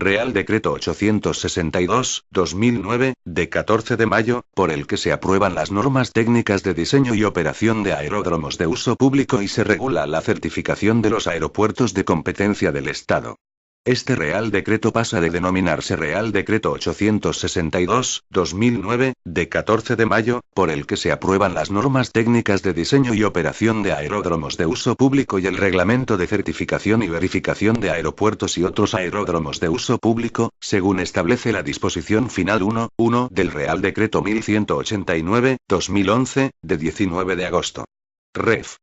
Real Decreto 862/2009, de 14 de mayo, por el que se aprueban las normas técnicas de diseño y operación de aeródromos de uso público y se regula la certificación de los aeropuertos de competencia del Estado. Este Real Decreto pasa de denominarse Real Decreto 862/2009, de 14 de mayo, por el que se aprueban las normas técnicas de diseño y operación de aeródromos de uso público y el Reglamento de certificación y verificación de aeropuertos y otros aeródromos de uso público, según establece la disposición final 1.1 del Real Decreto 1189/2011, de 19 de agosto. Ref.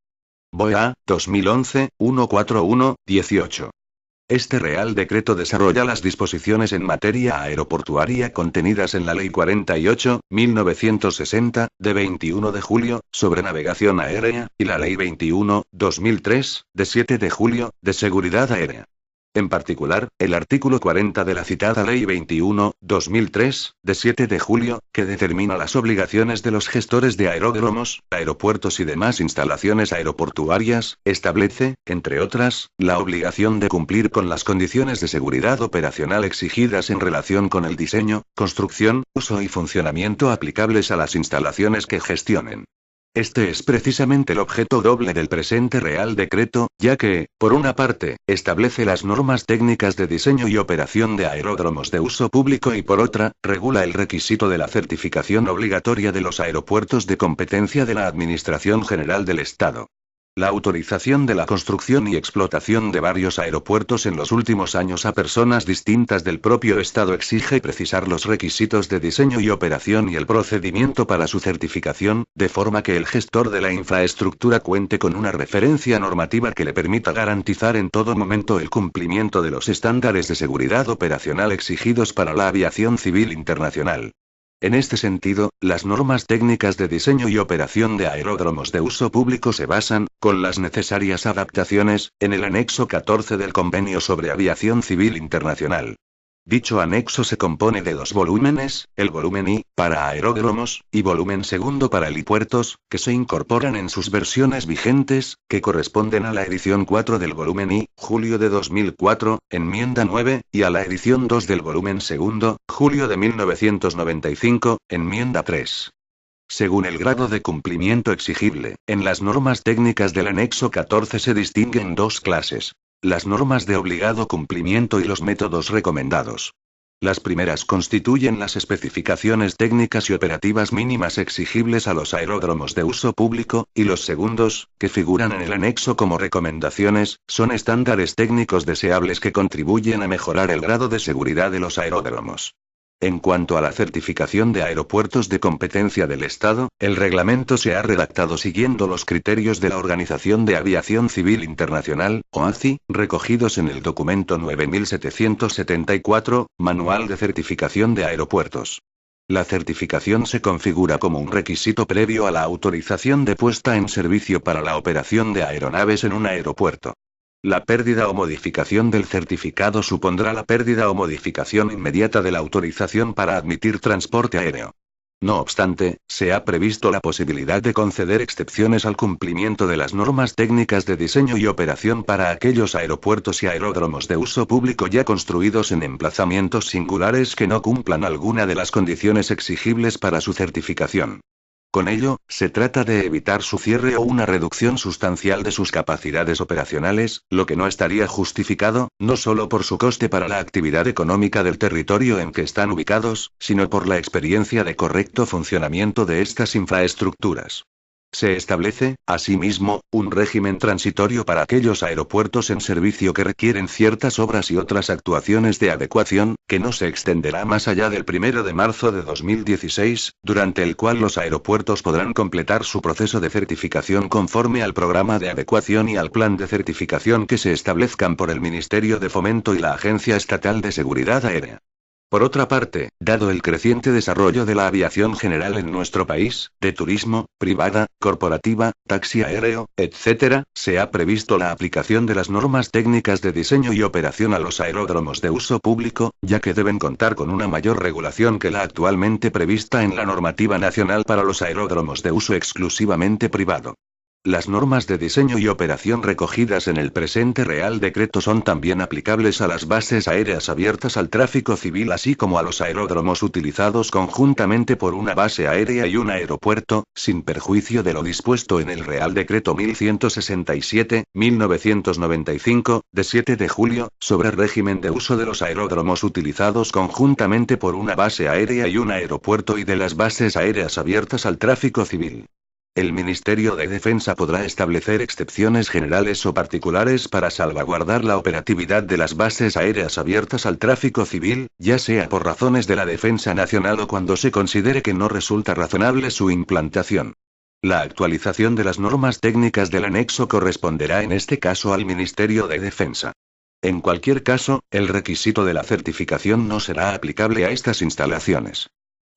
BOE-A, 2011, 141-18. Este Real Decreto desarrolla las disposiciones en materia aeroportuaria contenidas en la Ley 48/1960, de 21 de julio, sobre navegación aérea, y la Ley 21/2003, de 7 de julio, de seguridad aérea. En particular, el artículo 40 de la citada Ley 21/2003, de 7 de julio, que determina las obligaciones de los gestores de aeródromos, aeropuertos y demás instalaciones aeroportuarias, establece, entre otras, la obligación de cumplir con las condiciones de seguridad operacional exigidas en relación con el diseño, construcción, uso y funcionamiento aplicables a las instalaciones que gestionen. Este es precisamente el objeto doble del presente Real Decreto, ya que, por una parte, establece las normas técnicas de diseño y operación de aeródromos de uso público y por otra, regula el requisito de la certificación obligatoria de los aeropuertos de competencia de la Administración General del Estado. La autorización de la construcción y explotación de varios aeropuertos en los últimos años a personas distintas del propio Estado exige precisar los requisitos de diseño y operación y el procedimiento para su certificación, de forma que el gestor de la infraestructura cuente con una referencia normativa que le permita garantizar en todo momento el cumplimiento de los estándares de seguridad operacional exigidos para la aviación civil internacional. En este sentido, las normas técnicas de diseño y operación de aeródromos de uso público se basan, con las necesarias adaptaciones, en el anexo 14 del Convenio sobre Aviación Civil Internacional. Dicho anexo se compone de dos volúmenes, el volumen I, para aeródromos, y volumen segundo para helipuertos, que se incorporan en sus versiones vigentes, que corresponden a la edición 4 del volumen I, julio de 2004, enmienda 9, y a la edición 2 del volumen segundo, julio de 1995, enmienda 3. Según el grado de cumplimiento exigible, en las normas técnicas del anexo 14 se distinguen dos clases: las normas de obligado cumplimiento y los métodos recomendados. Las primeras constituyen las especificaciones técnicas y operativas mínimas exigibles a los aeródromos de uso público, y los segundos, que figuran en el anexo como recomendaciones, son estándares técnicos deseables que contribuyen a mejorar el grado de seguridad de los aeródromos. En cuanto a la certificación de aeropuertos de competencia del Estado, el reglamento se ha redactado siguiendo los criterios de la Organización de Aviación Civil Internacional, OACI, recogidos en el documento 9774, Manual de Certificación de Aeropuertos. La certificación se configura como un requisito previo a la autorización de puesta en servicio para la operación de aeronaves en un aeropuerto. La pérdida o modificación del certificado supondrá la pérdida o modificación inmediata de la autorización para admitir transporte aéreo. No obstante, se ha previsto la posibilidad de conceder excepciones al cumplimiento de las normas técnicas de diseño y operación para aquellos aeropuertos y aeródromos de uso público ya construidos en emplazamientos singulares que no cumplan alguna de las condiciones exigibles para su certificación. Con ello, se trata de evitar su cierre o una reducción sustancial de sus capacidades operacionales, lo que no estaría justificado, no solo por su coste para la actividad económica del territorio en que están ubicados, sino por la experiencia de correcto funcionamiento de estas infraestructuras. Se establece, asimismo, un régimen transitorio para aquellos aeropuertos en servicio que requieren ciertas obras y otras actuaciones de adecuación, que no se extenderá más allá del 1 de marzo de 2016, durante el cual los aeropuertos podrán completar su proceso de certificación conforme al programa de adecuación y al plan de certificación que se establezcan por el Ministerio de Fomento y la Agencia Estatal de Seguridad Aérea. Por otra parte, dado el creciente desarrollo de la aviación general en nuestro país, de turismo, privada, corporativa, taxi aéreo, etc., se ha previsto la aplicación de las normas técnicas de diseño y operación a los aeródromos de uso público, ya que deben contar con una mayor regulación que la actualmente prevista en la normativa nacional para los aeródromos de uso exclusivamente privado. Las normas de diseño y operación recogidas en el presente Real Decreto son también aplicables a las bases aéreas abiertas al tráfico civil así como a los aeródromos utilizados conjuntamente por una base aérea y un aeropuerto, sin perjuicio de lo dispuesto en el Real Decreto 1167/1995, de 7 de julio, sobre régimen de uso de los aeródromos utilizados conjuntamente por una base aérea y un aeropuerto y de las bases aéreas abiertas al tráfico civil. El Ministerio de Defensa podrá establecer excepciones generales o particulares para salvaguardar la operatividad de las bases aéreas abiertas al tráfico civil, ya sea por razones de la defensa nacional o cuando se considere que no resulta razonable su implantación. La actualización de las normas técnicas del anexo corresponderá en este caso al Ministerio de Defensa. En cualquier caso, el requisito de la certificación no será aplicable a estas instalaciones.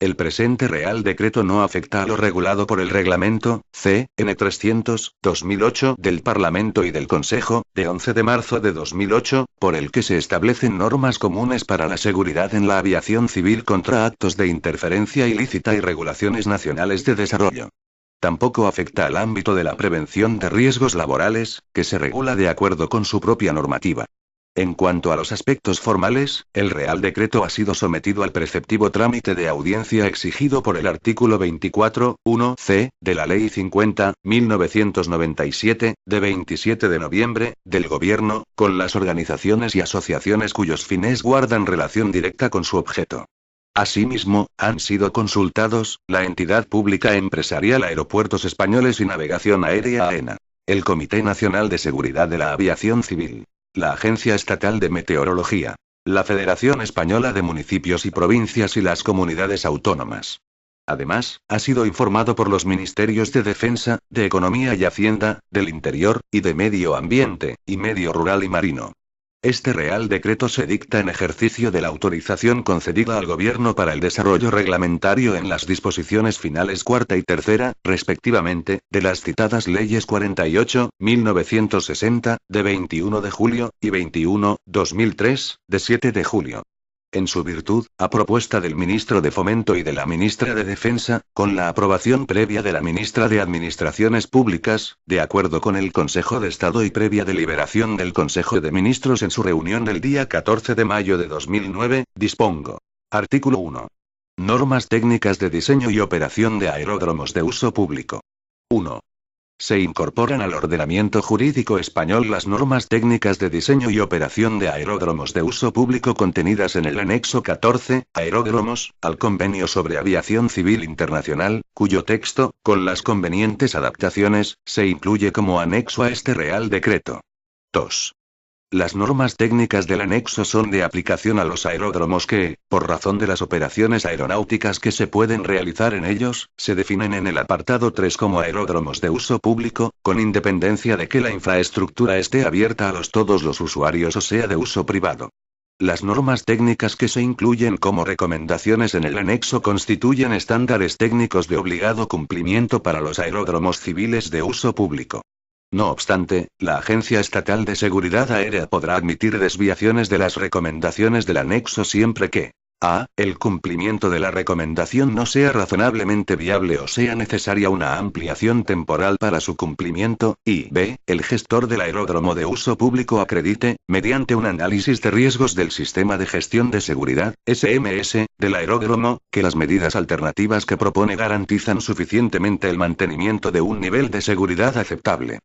El presente Real Decreto no afecta a lo regulado por el Reglamento, C.N. 300/2008 del Parlamento y del Consejo, de 11 de marzo de 2008, por el que se establecen normas comunes para la seguridad en la aviación civil contra actos de interferencia ilícita y regulaciones nacionales de desarrollo. Tampoco afecta al ámbito de la prevención de riesgos laborales, que se regula de acuerdo con su propia normativa. En cuanto a los aspectos formales, el Real Decreto ha sido sometido al preceptivo trámite de audiencia exigido por el artículo 24.1c de la Ley 50.1997, de 27 de noviembre, del Gobierno, con las organizaciones y asociaciones cuyos fines guardan relación directa con su objeto. Asimismo, han sido consultados, la entidad pública empresarial Aeropuertos Españoles y Navegación Aérea AENA, el Comité Nacional de Seguridad de la Aviación Civil, la Agencia Estatal de Meteorología, la Federación Española de Municipios y Provincias y las comunidades autónomas. Además, ha sido informado por los Ministerios de Defensa, de Economía y Hacienda, del Interior, y de Medio Ambiente, y Medio Rural y Marino. Este Real Decreto se dicta en ejercicio de la autorización concedida al Gobierno para el desarrollo reglamentario en las disposiciones finales cuarta y tercera, respectivamente, de las citadas Leyes 48/1960, de 21 de julio, y 21/2003, de 7 de julio. En su virtud, a propuesta del Ministro de Fomento y de la Ministra de Defensa, con la aprobación previa de la Ministra de Administraciones Públicas, de acuerdo con el Consejo de Estado y previa deliberación del Consejo de Ministros en su reunión del día 14 de mayo de 2009, dispongo. Artículo 1. Normas técnicas de diseño y operación de aeródromos de uso público. 1. Se incorporan al ordenamiento jurídico español las normas técnicas de diseño y operación de aeródromos de uso público contenidas en el anexo 14, Aeródromos, al Convenio sobre Aviación Civil Internacional, cuyo texto, con las convenientes adaptaciones, se incluye como anexo a este Real Decreto. 2. Las normas técnicas del anexo son de aplicación a los aeródromos que, por razón de las operaciones aeronáuticas que se pueden realizar en ellos, se definen en el apartado 3 como aeródromos de uso público, con independencia de que la infraestructura esté abierta a todos los usuarios o sea de uso privado. Las normas técnicas que se incluyen como recomendaciones en el anexo constituyen estándares técnicos de obligado cumplimiento para los aeródromos civiles de uso público. No obstante, la Agencia Estatal de Seguridad Aérea podrá admitir desviaciones de las recomendaciones del anexo siempre que a. El cumplimiento de la recomendación no sea razonablemente viable o sea necesaria una ampliación temporal para su cumplimiento, y b. El gestor del aeródromo de uso público acredite, mediante un análisis de riesgos del Sistema de Gestión de Seguridad, SMS, del aeródromo, que las medidas alternativas que propone garantizan suficientemente el mantenimiento de un nivel de seguridad aceptable.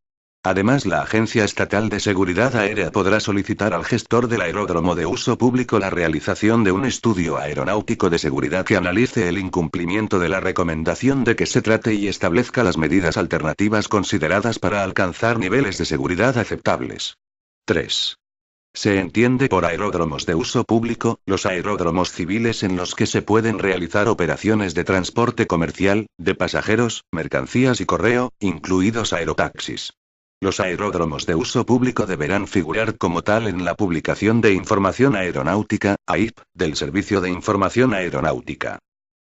Además, la Agencia Estatal de Seguridad Aérea podrá solicitar al gestor del aeródromo de uso público la realización de un estudio aeronáutico de seguridad que analice el incumplimiento de la recomendación de que se trate y establezca las medidas alternativas consideradas para alcanzar niveles de seguridad aceptables. 3. Se entiende por aeródromos de uso público, los aeródromos civiles en los que se pueden realizar operaciones de transporte comercial, de pasajeros, mercancías y correo, incluidos aerotaxis. Los aeródromos de uso público deberán figurar como tal en la publicación de Información Aeronáutica, AIP, del Servicio de Información Aeronáutica.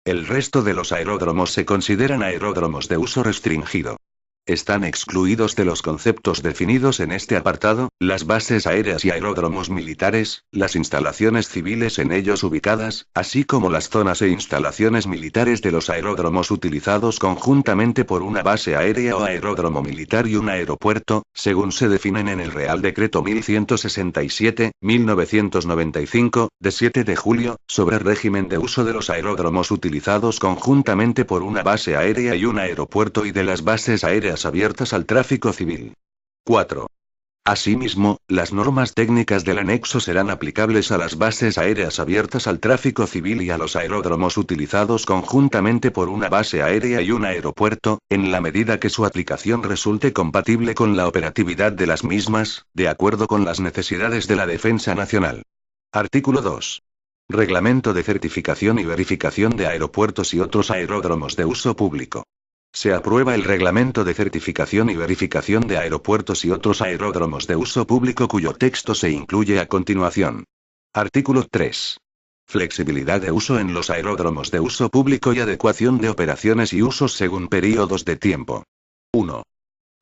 El resto de los aeródromos se consideran aeródromos de uso restringido. Están excluidos de los conceptos definidos en este apartado, las bases aéreas y aeródromos militares, las instalaciones civiles en ellos ubicadas, así como las zonas e instalaciones militares de los aeródromos utilizados conjuntamente por una base aérea o aeródromo militar y un aeropuerto, según se definen en el Real Decreto 1167/1995, de 7 de julio, sobre régimen de uso de los aeródromos utilizados conjuntamente por una base aérea y un aeropuerto y de las bases aéreas abiertas al tráfico civil. 4. Asimismo, las normas técnicas del anexo serán aplicables a las bases aéreas abiertas al tráfico civil y a los aeródromos utilizados conjuntamente por una base aérea y un aeropuerto, en la medida que su aplicación resulte compatible con la operatividad de las mismas, de acuerdo con las necesidades de la defensa nacional. Artículo 2. Reglamento de certificación y verificación de aeropuertos y otros aeródromos de uso público. Se aprueba el Reglamento de Certificación y Verificación de Aeropuertos y otros aeródromos de uso público cuyo texto se incluye a continuación. Artículo 3. Flexibilidad de uso en los aeródromos de uso público y adecuación de operaciones y usos según períodos de tiempo. 1.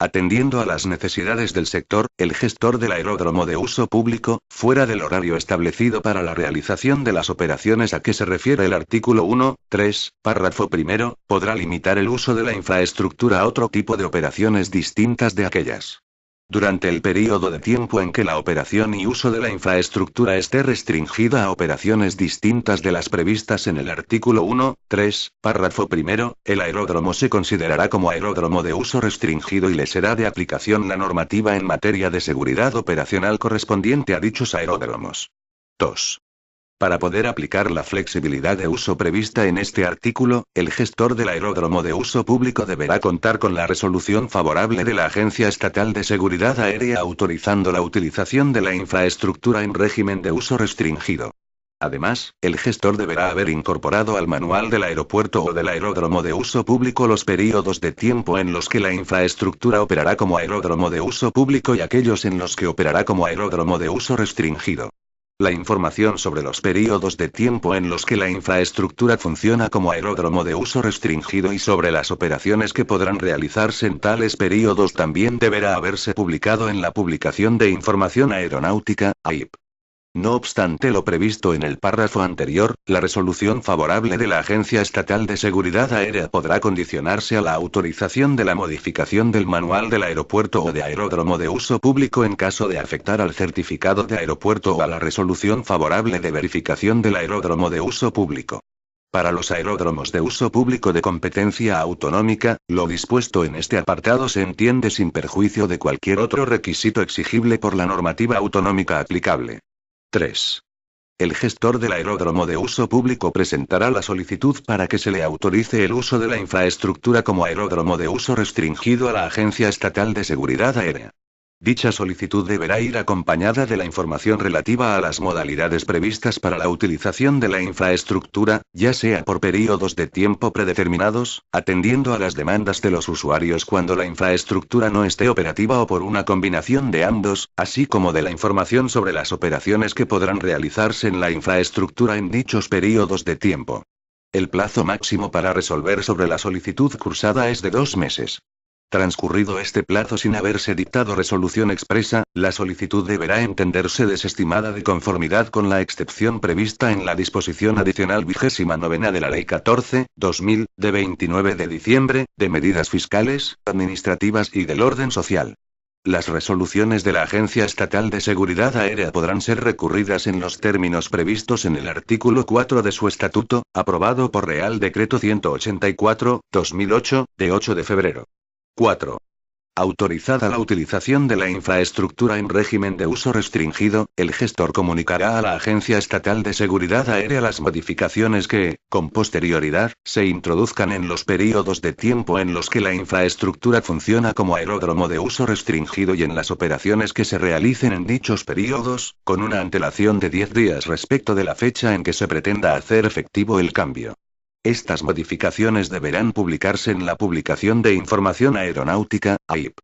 Atendiendo a las necesidades del sector, el gestor del aeródromo de uso público, fuera del horario establecido para la realización de las operaciones a que se refiere el artículo 1.3, párrafo primero, podrá limitar el uso de la infraestructura a otro tipo de operaciones distintas de aquellas. Durante el período de tiempo en que la operación y uso de la infraestructura esté restringida a operaciones distintas de las previstas en el artículo 1.3, párrafo primero, el aeródromo se considerará como aeródromo de uso restringido y le será de aplicación la normativa en materia de seguridad operacional correspondiente a dichos aeródromos. 2. Para poder aplicar la flexibilidad de uso prevista en este artículo, el gestor del aeródromo de uso público deberá contar con la resolución favorable de la Agencia Estatal de Seguridad Aérea autorizando la utilización de la infraestructura en régimen de uso restringido. Además, el gestor deberá haber incorporado al manual del aeropuerto o del aeródromo de uso público los períodos de tiempo en los que la infraestructura operará como aeródromo de uso público y aquellos en los que operará como aeródromo de uso restringido. La información sobre los períodos de tiempo en los que la infraestructura funciona como aeródromo de uso restringido y sobre las operaciones que podrán realizarse en tales períodos también deberá haberse publicado en la Publicación de Información Aeronáutica, AIP. No obstante lo previsto en el párrafo anterior, la resolución favorable de la Agencia Estatal de Seguridad Aérea podrá condicionarse a la autorización de la modificación del manual del aeropuerto o de aeródromo de uso público en caso de afectar al certificado de aeropuerto o a la resolución favorable de verificación del aeródromo de uso público. Para los aeródromos de uso público de competencia autonómica, lo dispuesto en este apartado se entiende sin perjuicio de cualquier otro requisito exigible por la normativa autonómica aplicable. 3. El gestor del aeródromo de uso público presentará la solicitud para que se le autorice el uso de la infraestructura como aeródromo de uso restringido a la Agencia Estatal de Seguridad Aérea. Dicha solicitud deberá ir acompañada de la información relativa a las modalidades previstas para la utilización de la infraestructura, ya sea por períodos de tiempo predeterminados, atendiendo a las demandas de los usuarios cuando la infraestructura no esté operativa o por una combinación de ambos, así como de la información sobre las operaciones que podrán realizarse en la infraestructura en dichos períodos de tiempo. El plazo máximo para resolver sobre la solicitud cursada es de 2 meses. Transcurrido este plazo sin haberse dictado resolución expresa, la solicitud deberá entenderse desestimada de conformidad con la excepción prevista en la disposición adicional 29 de la Ley 14/2000, de 29 de diciembre, de medidas fiscales, administrativas y del orden social. Las resoluciones de la Agencia Estatal de Seguridad Aérea podrán ser recurridas en los términos previstos en el artículo 4 de su estatuto, aprobado por Real Decreto 184/2008, de 8 de febrero. 4. Autorizada la utilización de la infraestructura en régimen de uso restringido, el gestor comunicará a la Agencia Estatal de Seguridad Aérea las modificaciones que, con posterioridad, se introduzcan en los períodos de tiempo en los que la infraestructura funciona como aeródromo de uso restringido y en las operaciones que se realicen en dichos períodos, con una antelación de 10 días respecto de la fecha en que se pretenda hacer efectivo el cambio. Estas modificaciones deberán publicarse en la Publicación de Información Aeronáutica, AIP.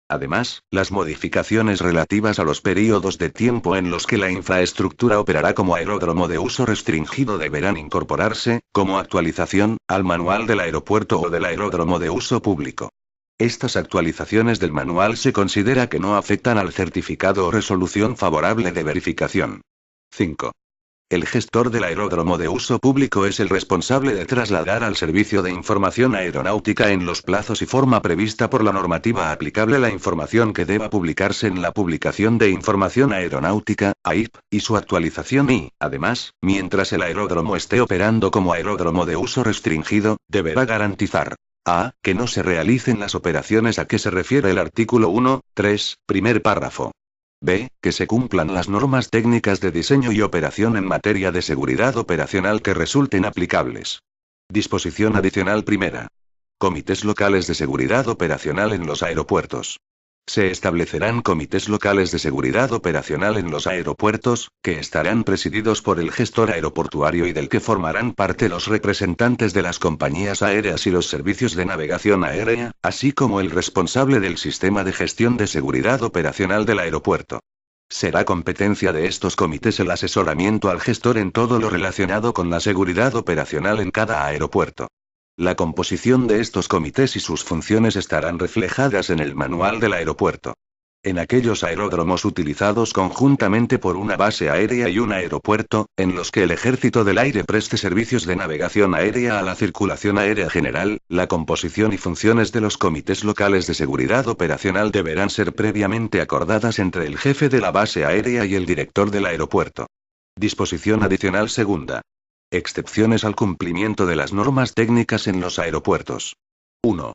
Además, las modificaciones relativas a los períodos de tiempo en los que la infraestructura operará como aeródromo de uso restringido deberán incorporarse, como actualización, al manual del aeropuerto o del aeródromo de uso público. Estas actualizaciones del manual se considera que no afectan al certificado o resolución favorable de verificación. 5. El gestor del aeródromo de uso público es el responsable de trasladar al Servicio de Información Aeronáutica en los plazos y forma prevista por la normativa aplicable la información que deba publicarse en la Publicación de Información Aeronáutica, AIP, y su actualización y, además, mientras el aeródromo esté operando como aeródromo de uso restringido, deberá garantizar: a. Que no se realicen las operaciones a que se refiere el artículo 1.3, primer párrafo. B. Que se cumplan las normas técnicas de diseño y operación en materia de seguridad operacional que resulten aplicables. Disposición adicional primera. Comités locales de seguridad operacional en los aeropuertos. Se establecerán comités locales de seguridad operacional en los aeropuertos, que estarán presididos por el gestor aeroportuario y del que formarán parte los representantes de las compañías aéreas y los servicios de navegación aérea, así como el responsable del sistema de gestión de seguridad operacional del aeropuerto. Será competencia de estos comités el asesoramiento al gestor en todo lo relacionado con la seguridad operacional en cada aeropuerto. La composición de estos comités y sus funciones estarán reflejadas en el manual del aeropuerto. En aquellos aeródromos utilizados conjuntamente por una base aérea y un aeropuerto, en los que el Ejército del Aire preste servicios de navegación aérea a la circulación aérea general, la composición y funciones de los comités locales de seguridad operacional deberán ser previamente acordadas entre el jefe de la base aérea y el director del aeropuerto. Disposición adicional segunda. Excepciones al cumplimiento de las normas técnicas en los aeropuertos. 1.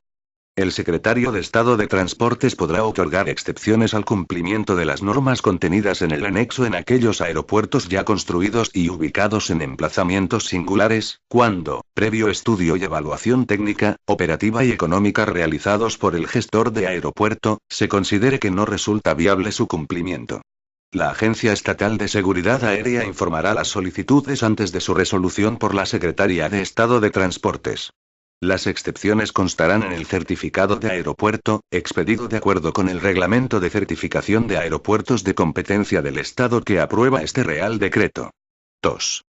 El secretario de Estado de Transportes podrá otorgar excepciones al cumplimiento de las normas contenidas en el anexo en aquellos aeropuertos ya construidos y ubicados en emplazamientos singulares, cuando, previo estudio y evaluación técnica, operativa y económica realizados por el gestor de aeropuerto, se considere que no resulta viable su cumplimiento. La Agencia Estatal de Seguridad Aérea informará las solicitudes antes de su resolución por la Secretaría de Estado de Transportes. Las excepciones constarán en el certificado de aeropuerto, expedido de acuerdo con el Reglamento de Certificación de Aeropuertos de competencia del Estado que aprueba este Real Decreto. 2.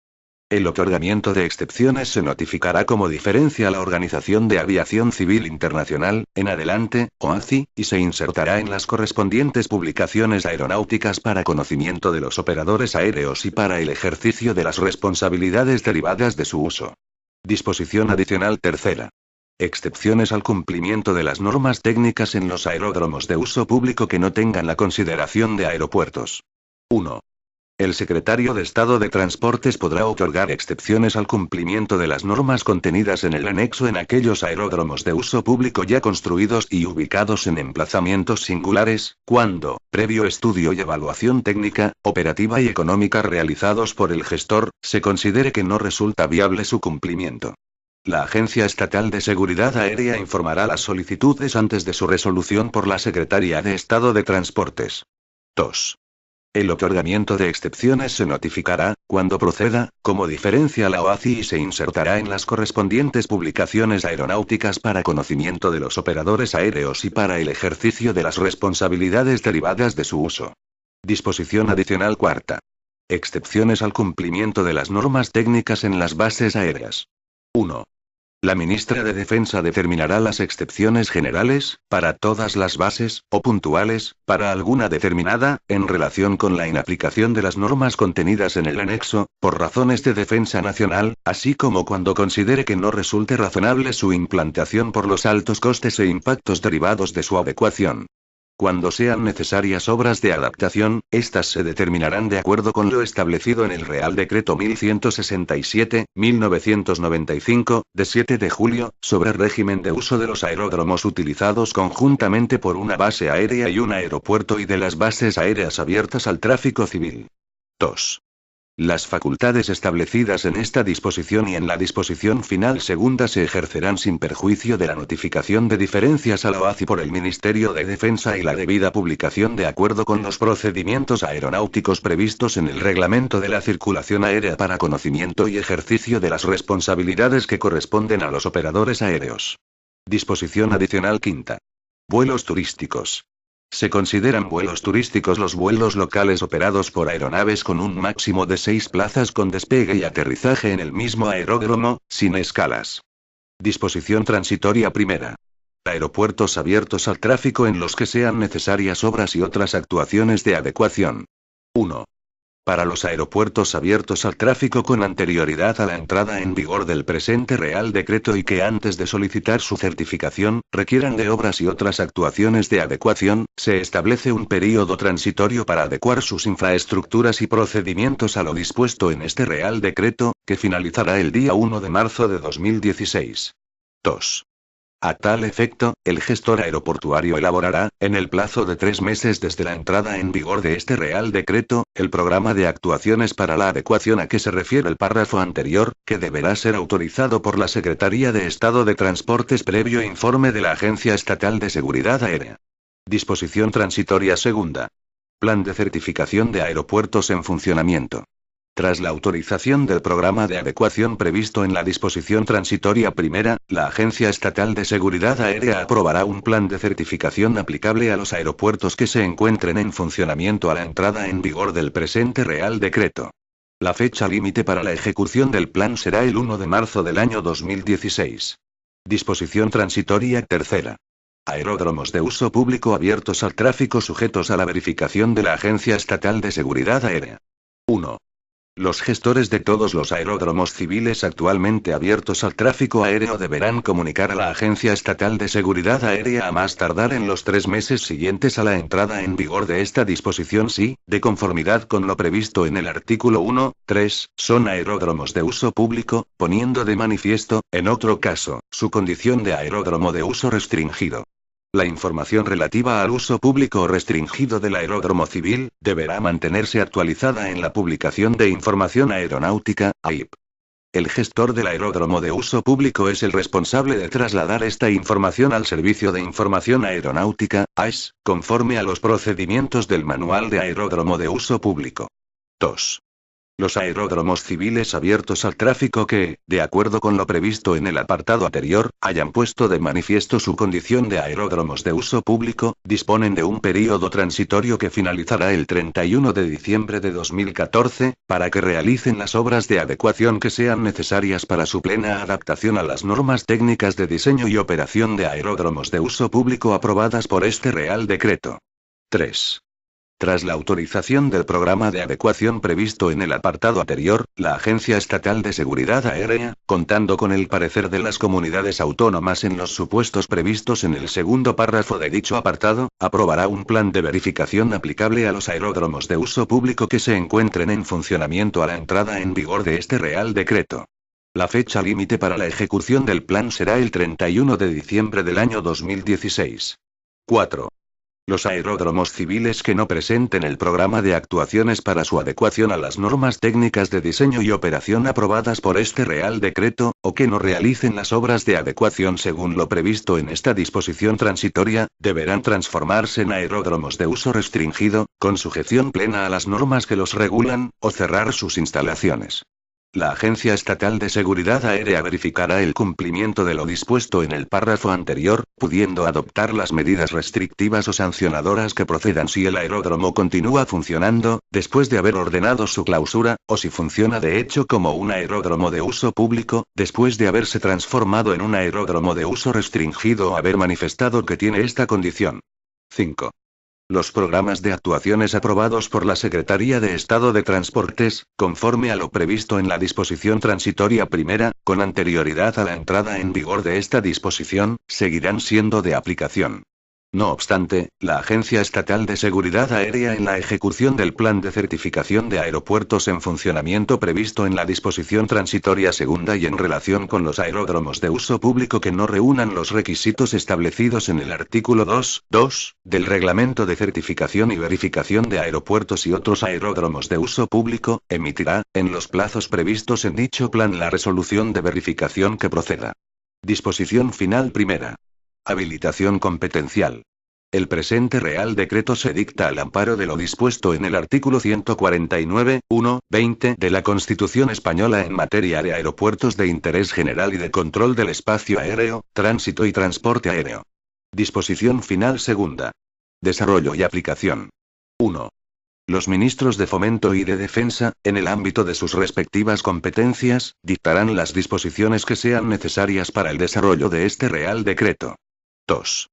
El otorgamiento de excepciones se notificará como diferencia a la Organización de Aviación Civil Internacional, en adelante, OACI, y se insertará en las correspondientes publicaciones aeronáuticas para conocimiento de los operadores aéreos y para el ejercicio de las responsabilidades derivadas de su uso. Disposición adicional tercera. Excepciones al cumplimiento de las normas técnicas en los aeródromos de uso público que no tengan la consideración de aeropuertos. 1. El secretario de Estado de Transportes podrá otorgar excepciones al cumplimiento de las normas contenidas en el anexo en aquellos aeródromos de uso público ya construidos y ubicados en emplazamientos singulares, cuando, previo estudio y evaluación técnica, operativa y económica realizados por el gestor, se considere que no resulta viable su cumplimiento. La Agencia Estatal de Seguridad Aérea informará las solicitudes antes de su resolución por la Secretaría de Estado de Transportes. 2. El otorgamiento de excepciones se notificará, cuando proceda, como diferencia a la OACI y se insertará en las correspondientes publicaciones aeronáuticas para conocimiento de los operadores aéreos y para el ejercicio de las responsabilidades derivadas de su uso. Disposición adicional cuarta. Excepciones al cumplimiento de las normas técnicas en las bases aéreas. 1. La ministra de Defensa determinará las excepciones generales, para todas las bases, o puntuales, para alguna determinada, en relación con la inaplicación de las normas contenidas en el anexo, por razones de defensa nacional, así como cuando considere que no resulte razonable su implantación por los altos costes e impactos derivados de su adecuación. Cuando sean necesarias obras de adaptación, estas se determinarán de acuerdo con lo establecido en el Real Decreto 1167/1995, de 7 de julio, sobre régimen de uso de los aeródromos utilizados conjuntamente por una base aérea y un aeropuerto y de las bases aéreas abiertas al tráfico civil. 2. Las facultades establecidas en esta disposición y en la disposición final segunda se ejercerán sin perjuicio de la notificación de diferencias a la OACI por el Ministerio de Defensa y la debida publicación de acuerdo con los procedimientos aeronáuticos previstos en el Reglamento de la Circulación Aérea para conocimiento y ejercicio de las responsabilidades que corresponden a los operadores aéreos. Disposición adicional quinta. Vuelos turísticos. Se consideran vuelos turísticos los vuelos locales operados por aeronaves con un máximo de 6 plazas con despegue y aterrizaje en el mismo aeródromo, sin escalas. Disposición transitoria primera. Aeropuertos abiertos al tráfico en los que sean necesarias obras y otras actuaciones de adecuación. 1. Para los aeropuertos abiertos al tráfico con anterioridad a la entrada en vigor del presente Real Decreto y que antes de solicitar su certificación, requieran de obras y otras actuaciones de adecuación, se establece un período transitorio para adecuar sus infraestructuras y procedimientos a lo dispuesto en este Real Decreto, que finalizará el día 1 de marzo de 2016. 2. A tal efecto, el gestor aeroportuario elaborará, en el plazo de 3 meses desde la entrada en vigor de este Real Decreto, el programa de actuaciones para la adecuación a que se refiere el párrafo anterior, que deberá ser autorizado por la Secretaría de Estado de Transportes previo informe de la Agencia Estatal de Seguridad Aérea. Disposición transitoria segunda. Plan de certificación de aeropuertos en funcionamiento. Tras la autorización del programa de adecuación previsto en la disposición transitoria primera, la Agencia Estatal de Seguridad Aérea aprobará un plan de certificación aplicable a los aeropuertos que se encuentren en funcionamiento a la entrada en vigor del presente Real Decreto. La fecha límite para la ejecución del plan será el 1 de marzo del año 2016. Disposición transitoria tercera. Aeródromos de uso público abiertos al tráfico sujetos a la verificación de la Agencia Estatal de Seguridad Aérea. 1. Los gestores de todos los aeródromos civiles actualmente abiertos al tráfico aéreo deberán comunicar a la Agencia Estatal de Seguridad Aérea a más tardar en los 3 meses siguientes a la entrada en vigor de esta disposición si, de conformidad con lo previsto en el artículo 1.3, son aeródromos de uso público, poniendo de manifiesto, en otro caso, su condición de aeródromo de uso restringido. La información relativa al uso público o restringido del aeródromo civil, deberá mantenerse actualizada en la publicación de Información Aeronáutica, AIP. El gestor del aeródromo de uso público es el responsable de trasladar esta información al Servicio de Información Aeronáutica, AIS, conforme a los procedimientos del Manual de Aeródromo de Uso Público. 2. Los aeródromos civiles abiertos al tráfico que, de acuerdo con lo previsto en el apartado anterior, hayan puesto de manifiesto su condición de aeródromos de uso público, disponen de un período transitorio que finalizará el 31 de diciembre de 2014, para que realicen las obras de adecuación que sean necesarias para su plena adaptación a las normas técnicas de diseño y operación de aeródromos de uso público aprobadas por este Real Decreto. 3. Tras la autorización del programa de adecuación previsto en el apartado anterior, la Agencia Estatal de Seguridad Aérea, contando con el parecer de las comunidades autónomas en los supuestos previstos en el segundo párrafo de dicho apartado, aprobará un plan de verificación aplicable a los aeródromos de uso público que se encuentren en funcionamiento a la entrada en vigor de este Real Decreto. La fecha límite para la ejecución del plan será el 31 de diciembre del año 2016. 4. Los aeródromos civiles que no presenten el programa de actuaciones para su adecuación a las normas técnicas de diseño y operación aprobadas por este Real Decreto, o que no realicen las obras de adecuación según lo previsto en esta disposición transitoria, deberán transformarse en aeródromos de uso restringido, con sujeción plena a las normas que los regulan, o cerrar sus instalaciones. La Agencia Estatal de Seguridad Aérea verificará el cumplimiento de lo dispuesto en el párrafo anterior, pudiendo adoptar las medidas restrictivas o sancionadoras que procedan si el aeródromo continúa funcionando, después de haber ordenado su clausura, o si funciona de hecho como un aeródromo de uso público, después de haberse transformado en un aeródromo de uso restringido o haber manifestado que tiene esta condición. 5. Los programas de actuaciones aprobados por la Secretaría de Estado de Transportes, conforme a lo previsto en la disposición transitoria primera, con anterioridad a la entrada en vigor de esta disposición, seguirán siendo de aplicación. No obstante, la Agencia Estatal de Seguridad Aérea en la ejecución del plan de certificación de aeropuertos en funcionamiento previsto en la disposición transitoria segunda y en relación con los aeródromos de uso público que no reúnan los requisitos establecidos en el artículo 2.2 del Reglamento de Certificación y Verificación de Aeropuertos y otros aeródromos de uso público, emitirá, en los plazos previstos en dicho plan la resolución de verificación que proceda. Disposición final primera. Habilitación competencial. El presente Real Decreto se dicta al amparo de lo dispuesto en el artículo 149.1.20 de la Constitución Española en materia de aeropuertos de interés general y de control del espacio aéreo, tránsito y transporte aéreo. Disposición final segunda. Desarrollo y aplicación. 1. Los ministros de Fomento y de Defensa, en el ámbito de sus respectivas competencias, dictarán las disposiciones que sean necesarias para el desarrollo de este Real Decreto. 2.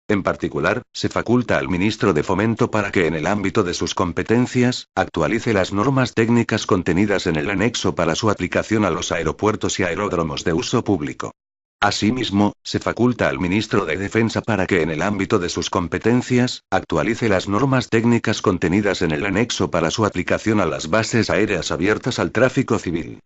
En particular, se faculta al ministro de Fomento para que en el ámbito de sus competencias, actualice las normas técnicas contenidas en el anexo para su aplicación a los aeropuertos y aeródromos de uso público. Asimismo, se faculta al ministro de Defensa para que en el ámbito de sus competencias, actualice las normas técnicas contenidas en el anexo para su aplicación a las bases aéreas abiertas al tráfico civil.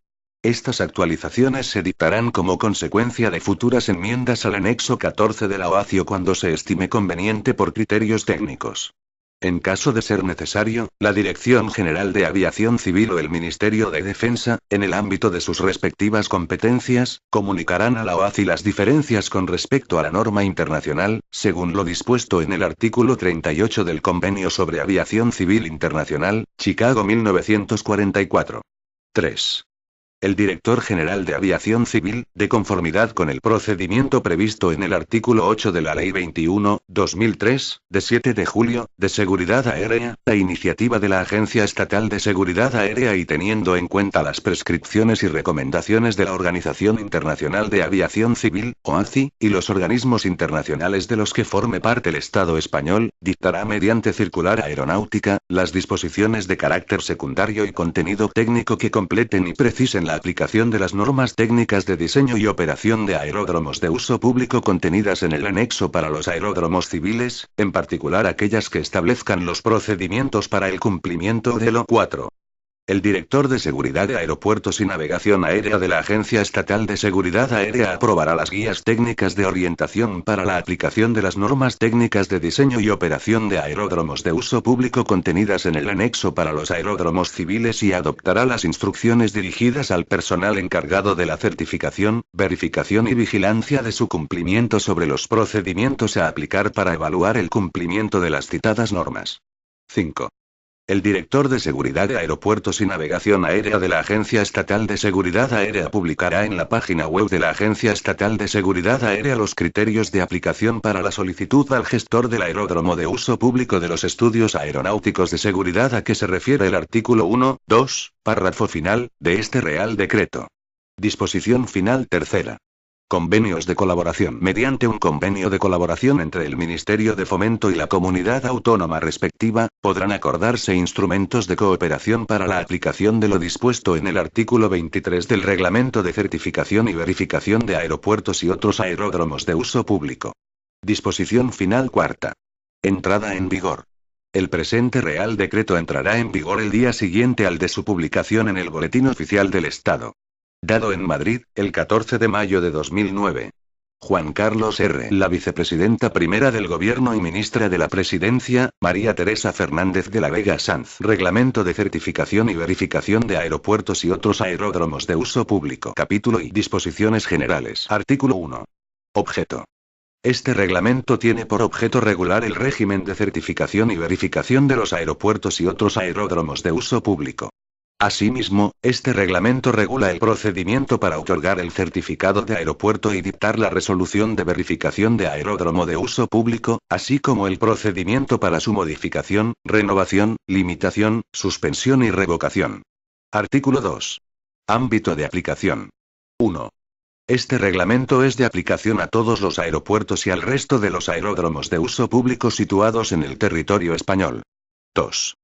Estas actualizaciones se dictarán como consecuencia de futuras enmiendas al anexo 14 de la OACI cuando se estime conveniente por criterios técnicos. En caso de ser necesario, la Dirección General de Aviación Civil o el Ministerio de Defensa, en el ámbito de sus respectivas competencias, comunicarán a la OACI las diferencias con respecto a la norma internacional, según lo dispuesto en el artículo 38 del Convenio sobre Aviación Civil Internacional, Chicago 1944. 3. El Director General de Aviación Civil, de conformidad con el procedimiento previsto en el artículo 8 de la Ley 21/2003, de 7 de julio, de Seguridad Aérea, a iniciativa de la Agencia Estatal de Seguridad Aérea y teniendo en cuenta las prescripciones y recomendaciones de la Organización Internacional de Aviación Civil, OACI, y los organismos internacionales de los que forme parte el Estado español, dictará mediante circular aeronáutica, las disposiciones de carácter secundario y contenido técnico que completen y precisen la aplicación de las normas técnicas de diseño y operación de aeródromos de uso público contenidas en el anexo para los aeródromos civiles, en particular aquellas que establezcan los procedimientos para el cumplimiento de lo 4. El director de Seguridad de Aeropuertos y Navegación Aérea de la Agencia Estatal de Seguridad Aérea aprobará las guías técnicas de orientación para la aplicación de las normas técnicas de diseño y operación de aeródromos de uso público contenidas en el anexo para los aeródromos civiles y adoptará las instrucciones dirigidas al personal encargado de la certificación, verificación y vigilancia de su cumplimiento sobre los procedimientos a aplicar para evaluar el cumplimiento de las citadas normas. 5. El director de Seguridad de Aeropuertos y Navegación Aérea de la Agencia Estatal de Seguridad Aérea publicará en la página web de la Agencia Estatal de Seguridad Aérea los criterios de aplicación para la solicitud al gestor del aeródromo de uso público de los estudios aeronáuticos de seguridad a que se refiere el artículo 1.2, párrafo final, de este Real Decreto. Disposición final tercera. Convenios de colaboración. Mediante un convenio de colaboración entre el Ministerio de Fomento y la comunidad autónoma respectiva, podrán acordarse instrumentos de cooperación para la aplicación de lo dispuesto en el artículo 23 del Reglamento de Certificación y Verificación de Aeropuertos y otros aeródromos de uso público. Disposición final cuarta. Entrada en vigor. El presente Real Decreto entrará en vigor el día siguiente al de su publicación en el Boletín Oficial del Estado. Dado en Madrid, el 14 de mayo de 2009. Juan Carlos R. La vicepresidenta primera del Gobierno y ministra de la Presidencia, María Teresa Fernández de la Vega Sanz. Reglamento de Certificación y Verificación de Aeropuertos y otros aeródromos de uso público. Capítulo y Disposiciones Generales. Artículo 1. Objeto. Este reglamento tiene por objeto regular el régimen de certificación y verificación de los aeropuertos y otros aeródromos de uso público. Asimismo, este reglamento regula el procedimiento para otorgar el certificado de aeropuerto y dictar la resolución de verificación de aeródromo de uso público, así como el procedimiento para su modificación, renovación, limitación, suspensión y revocación. Artículo 2. Ámbito de aplicación. 1. Este reglamento es de aplicación a todos los aeropuertos y al resto de los aeródromos de uso público situados en el territorio español. 2.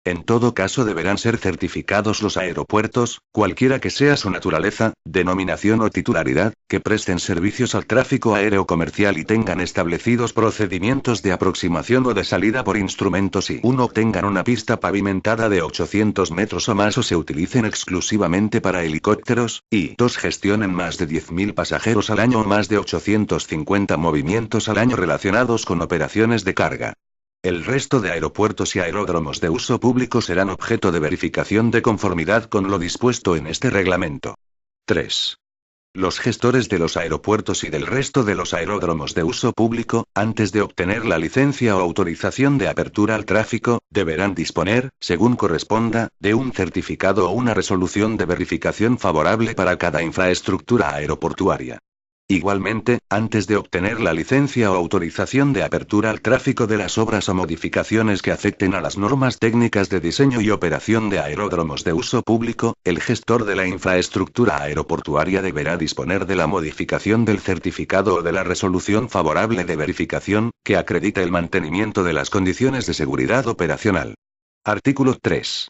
En todo caso deberán ser certificados los aeropuertos, cualquiera que sea su naturaleza, denominación o titularidad, que presten servicios al tráfico aéreo comercial y tengan establecidos procedimientos de aproximación o de salida por instrumentos y 1. Tengan una pista pavimentada de 800 metros o más o se utilicen exclusivamente para helicópteros, y 2. Gestionen más de 10.000 pasajeros al año o más de 850 movimientos al año relacionados con operaciones de carga. El resto de aeropuertos y aeródromos de uso público serán objeto de verificación de conformidad con lo dispuesto en este reglamento. 3. Los gestores de los aeropuertos y del resto de los aeródromos de uso público, antes de obtener la licencia o autorización de apertura al tráfico, deberán disponer, según corresponda, de un certificado o una resolución de verificación favorable para cada infraestructura aeroportuaria. Igualmente, antes de obtener la licencia o autorización de apertura al tráfico de las obras o modificaciones que afecten a las normas técnicas de diseño y operación de aeródromos de uso público, el gestor de la infraestructura aeroportuaria deberá disponer de la modificación del certificado o de la resolución favorable de verificación, que acredite el mantenimiento de las condiciones de seguridad operacional. Artículo 3.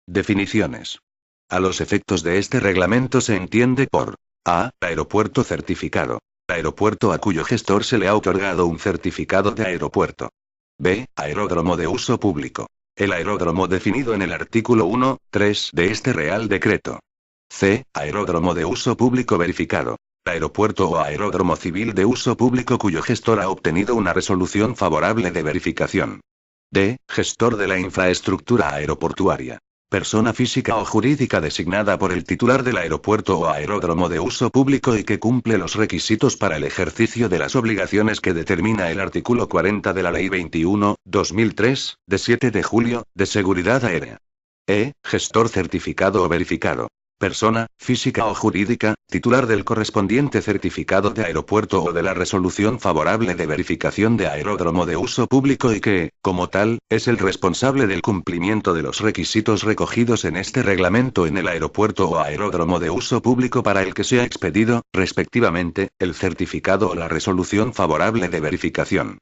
Definiciones. A los efectos de este reglamento se entiende por A. Aeropuerto certificado. Aeropuerto a cuyo gestor se le ha otorgado un certificado de aeropuerto. B. Aeródromo de uso público. El aeródromo definido en el artículo 1.3 de este Real Decreto. C. Aeródromo de uso público verificado. Aeropuerto o aeródromo civil de uso público cuyo gestor ha obtenido una resolución favorable de verificación. D. Gestor de la infraestructura aeroportuaria. Persona física o jurídica designada por el titular del aeropuerto o aeródromo de uso público y que cumple los requisitos para el ejercicio de las obligaciones que determina el artículo 40 de la Ley 21/2003, de 7 de julio, de seguridad aérea. E. Gestor certificado o verificado. Persona, física o jurídica, titular del correspondiente certificado de aeropuerto o de la resolución favorable de verificación de aeródromo de uso público y que, como tal, es el responsable del cumplimiento de los requisitos recogidos en este reglamento en el aeropuerto o aeródromo de uso público para el que se ha expedido, respectivamente, el certificado o la resolución favorable de verificación.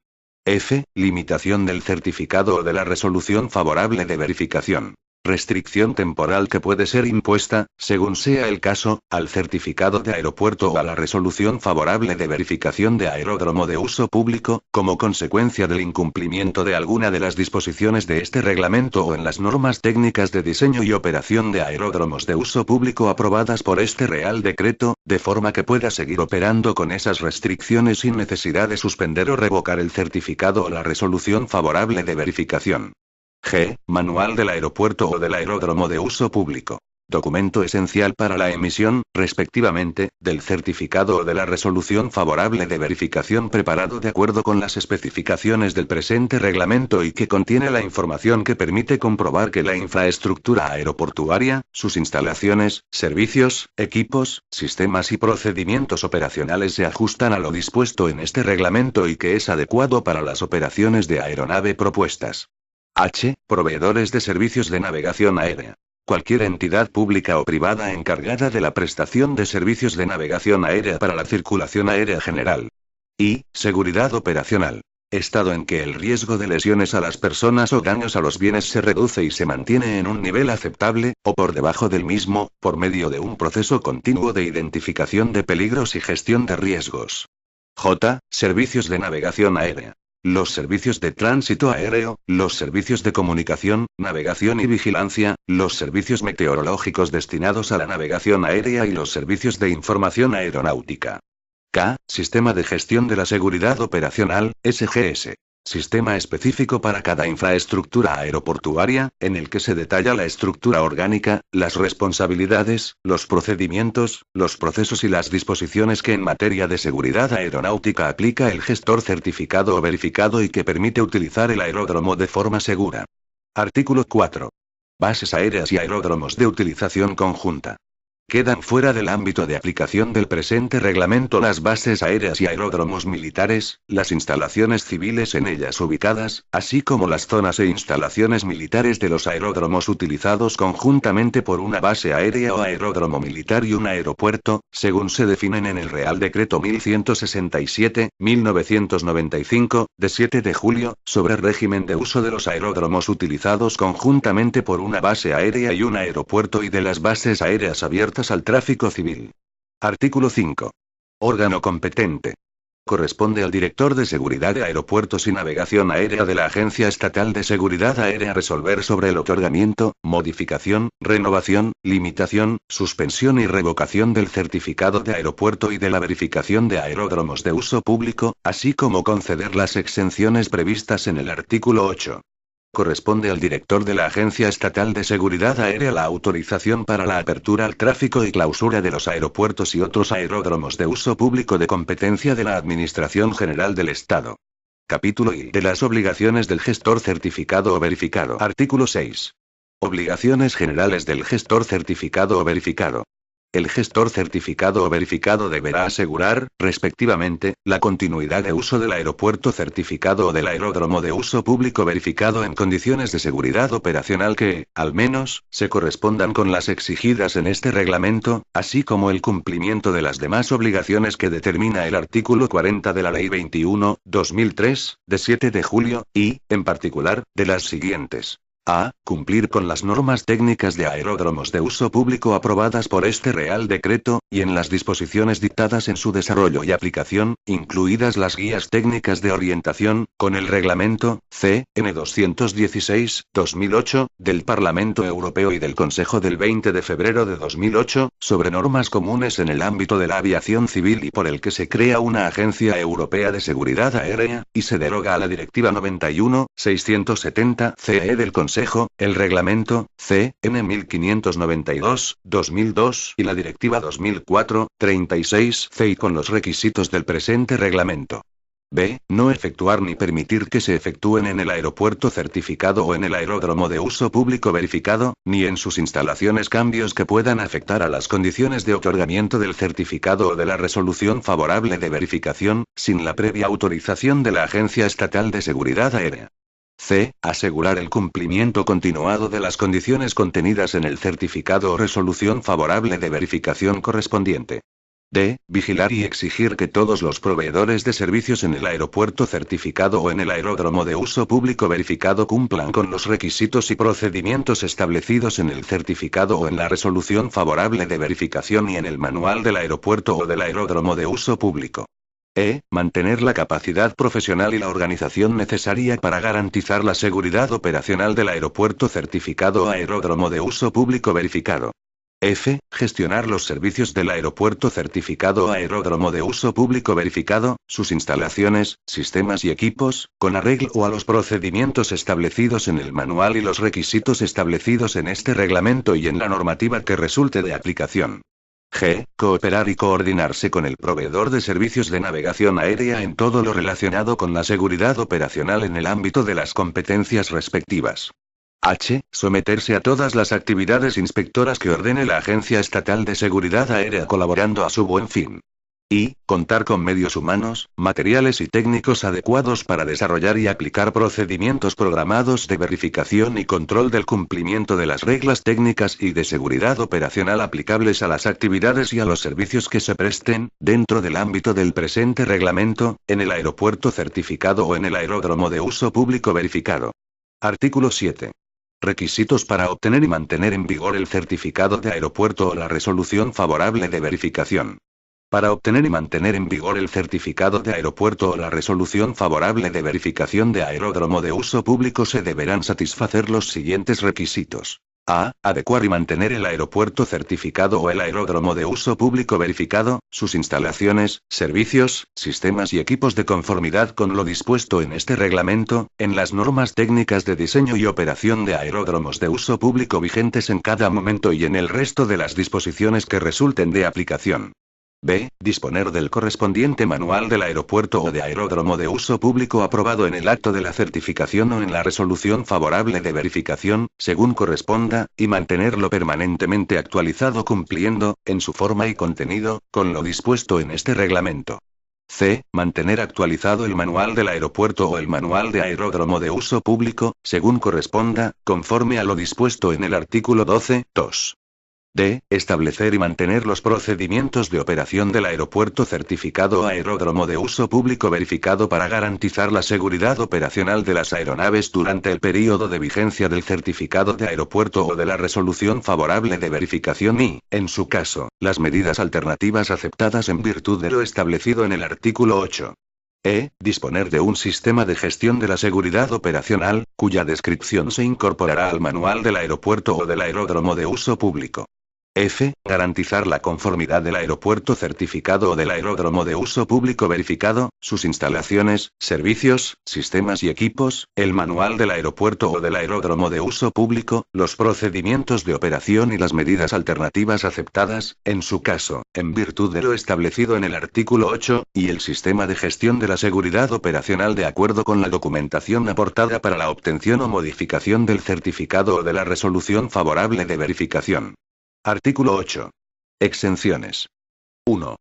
F. Limitación del certificado o de la resolución favorable de verificación. Restricción temporal que puede ser impuesta, según sea el caso, al certificado de aeropuerto o a la resolución favorable de verificación de aeródromo de uso público, como consecuencia del incumplimiento de alguna de las disposiciones de este reglamento o en las normas técnicas de diseño y operación de aeródromos de uso público aprobadas por este Real Decreto, de forma que pueda seguir operando con esas restricciones sin necesidad de suspender o revocar el certificado o la resolución favorable de verificación. G. Manual del aeropuerto o del aeródromo de uso público. Documento esencial para la emisión, respectivamente, del certificado o de la resolución favorable de verificación preparado de acuerdo con las especificaciones del presente reglamento y que contiene la información que permite comprobar que la infraestructura aeroportuaria, sus instalaciones, servicios, equipos, sistemas y procedimientos operacionales se ajustan a lo dispuesto en este reglamento y que es adecuado para las operaciones de aeronave propuestas. H. Proveedores de servicios de navegación aérea. Cualquier entidad pública o privada encargada de la prestación de servicios de navegación aérea para la circulación aérea general. I. Seguridad operacional. Estado en que el riesgo de lesiones a las personas o daños a los bienes se reduce y se mantiene en un nivel aceptable, o por debajo del mismo, por medio de un proceso continuo de identificación de peligros y gestión de riesgos. J. Servicios de navegación aérea. Los servicios de tránsito aéreo, los servicios de comunicación, navegación y vigilancia, los servicios meteorológicos destinados a la navegación aérea y los servicios de información aeronáutica. K. Sistema de gestión de la seguridad operacional, SGS. Sistema específico para cada infraestructura aeroportuaria, en el que se detalla la estructura orgánica, las responsabilidades, los procedimientos, los procesos y las disposiciones que en materia de seguridad aeronáutica aplica el gestor certificado o verificado y que permite utilizar el aeródromo de forma segura. Artículo 4. Bases aéreas y aeródromos de utilización conjunta. Quedan fuera del ámbito de aplicación del presente reglamento las bases aéreas y aeródromos militares, las instalaciones civiles en ellas ubicadas, así como las zonas e instalaciones militares de los aeródromos utilizados conjuntamente por una base aérea o aeródromo militar y un aeropuerto, según se definen en el Real Decreto 1167/1995, de 7 de julio, sobre régimen de uso de los aeródromos utilizados conjuntamente por una base aérea y un aeropuerto y de las bases aéreas abiertas al tráfico civil. Artículo 5. Órgano competente. Corresponde al director de Seguridad de Aeropuertos y Navegación Aérea de la Agencia Estatal de Seguridad Aérea resolver sobre el otorgamiento, modificación, renovación, limitación, suspensión y revocación del certificado de aeropuerto y de la verificación de aeródromos de uso público, así como conceder las exenciones previstas en el artículo 8. Corresponde al director de la Agencia Estatal de Seguridad Aérea la autorización para la apertura al tráfico y clausura de los aeropuertos y otros aeródromos de uso público de competencia de la Administración General del Estado. Capítulo I. De las obligaciones del gestor certificado o verificado. Artículo 6. Obligaciones generales del gestor certificado o verificado. El gestor certificado o verificado deberá asegurar, respectivamente, la continuidad de uso del aeropuerto certificado o del aeródromo de uso público verificado en condiciones de seguridad operacional que, al menos, se correspondan con las exigidas en este reglamento, así como el cumplimiento de las demás obligaciones que determina el artículo 40 de la Ley 21/2003, de 7 de julio, y, en particular, de las siguientes. A. Cumplir con las normas técnicas de aeródromos de uso público aprobadas por este Real Decreto, y en las disposiciones dictadas en su desarrollo y aplicación, incluidas las guías técnicas de orientación, con el reglamento, C.N. 216/2008, del Parlamento Europeo y del Consejo del 20 de febrero de 2008, sobre normas comunes en el ámbito de la aviación civil y por el que se crea una Agencia Europea de Seguridad Aérea, y se deroga a la Directiva 91/670/CE del Consejo, el Reglamento, C.N. 1592/2002, y la Directiva 2004/36/CEI con los requisitos del presente reglamento. B. No efectuar ni permitir que se efectúen en el aeropuerto certificado o en el aeródromo de uso público verificado, ni en sus instalaciones cambios que puedan afectar a las condiciones de otorgamiento del certificado o de la resolución favorable de verificación, sin la previa autorización de la Agencia Estatal de Seguridad Aérea. C. Asegurar el cumplimiento continuado de las condiciones contenidas en el certificado o resolución favorable de verificación correspondiente. D. Vigilar y exigir que todos los proveedores de servicios en el aeropuerto certificado o en el aeródromo de uso público verificado cumplan con los requisitos y procedimientos establecidos en el certificado o en la resolución favorable de verificación y en el manual del aeropuerto o del aeródromo de uso público. Mantener la capacidad profesional y la organización necesaria para garantizar la seguridad operacional del aeropuerto certificado o aeródromo de uso público verificado. F. Gestionar los servicios del aeropuerto certificado o aeródromo de uso público verificado, sus instalaciones, sistemas y equipos, con arreglo a los procedimientos establecidos en el manual y los requisitos establecidos en este reglamento y en la normativa que resulte de aplicación. G. Cooperar y coordinarse con el proveedor de servicios de navegación aérea en todo lo relacionado con la seguridad operacional en el ámbito de las competencias respectivas. H. Someterse a todas las actividades inspectoras que ordene la Agencia Estatal de Seguridad Aérea colaborando a su buen fin. Y, contar con medios humanos, materiales y técnicos adecuados para desarrollar y aplicar procedimientos programados de verificación y control del cumplimiento de las reglas técnicas y de seguridad operacional aplicables a las actividades y a los servicios que se presten, dentro del ámbito del presente reglamento, en el aeropuerto certificado o en el aeródromo de uso público verificado. Artículo 7. Requisitos para obtener y mantener en vigor el certificado de aeropuerto o la resolución favorable de verificación. Para obtener y mantener en vigor el certificado de aeropuerto o la resolución favorable de verificación de aeródromo de uso público se deberán satisfacer los siguientes requisitos. A. Adecuar y mantener el aeropuerto certificado o el aeródromo de uso público verificado, sus instalaciones, servicios, sistemas y equipos de conformidad con lo dispuesto en este reglamento, en las normas técnicas de diseño y operación de aeródromos de uso público vigentes en cada momento y en el resto de las disposiciones que resulten de aplicación. B. Disponer del correspondiente manual del aeropuerto o de aeródromo de uso público aprobado en el acto de la certificación o en la resolución favorable de verificación, según corresponda, y mantenerlo permanentemente actualizado cumpliendo, en su forma y contenido, con lo dispuesto en este reglamento. C. Mantener actualizado el manual del aeropuerto o el manual de aeródromo de uso público, según corresponda, conforme a lo dispuesto en el artículo 12.2. D. Establecer y mantener los procedimientos de operación del aeropuerto certificado o aeródromo de uso público verificado para garantizar la seguridad operacional de las aeronaves durante el período de vigencia del certificado de aeropuerto o de la resolución favorable de verificación y, en su caso, las medidas alternativas aceptadas en virtud de lo establecido en el artículo 8. Disponer de un sistema de gestión de la seguridad operacional, cuya descripción se incorporará al manual del aeropuerto o del aeródromo de uso público. F. Garantizar la conformidad del aeropuerto certificado o del aeródromo de uso público verificado, sus instalaciones, servicios, sistemas y equipos, el manual del aeropuerto o del aeródromo de uso público, los procedimientos de operación y las medidas alternativas aceptadas, en su caso, en virtud de lo establecido en el artículo 8, y el sistema de gestión de la seguridad operacional de acuerdo con la documentación aportada para la obtención o modificación del certificado o de la resolución favorable de verificación. Artículo 8. Exenciones. 1.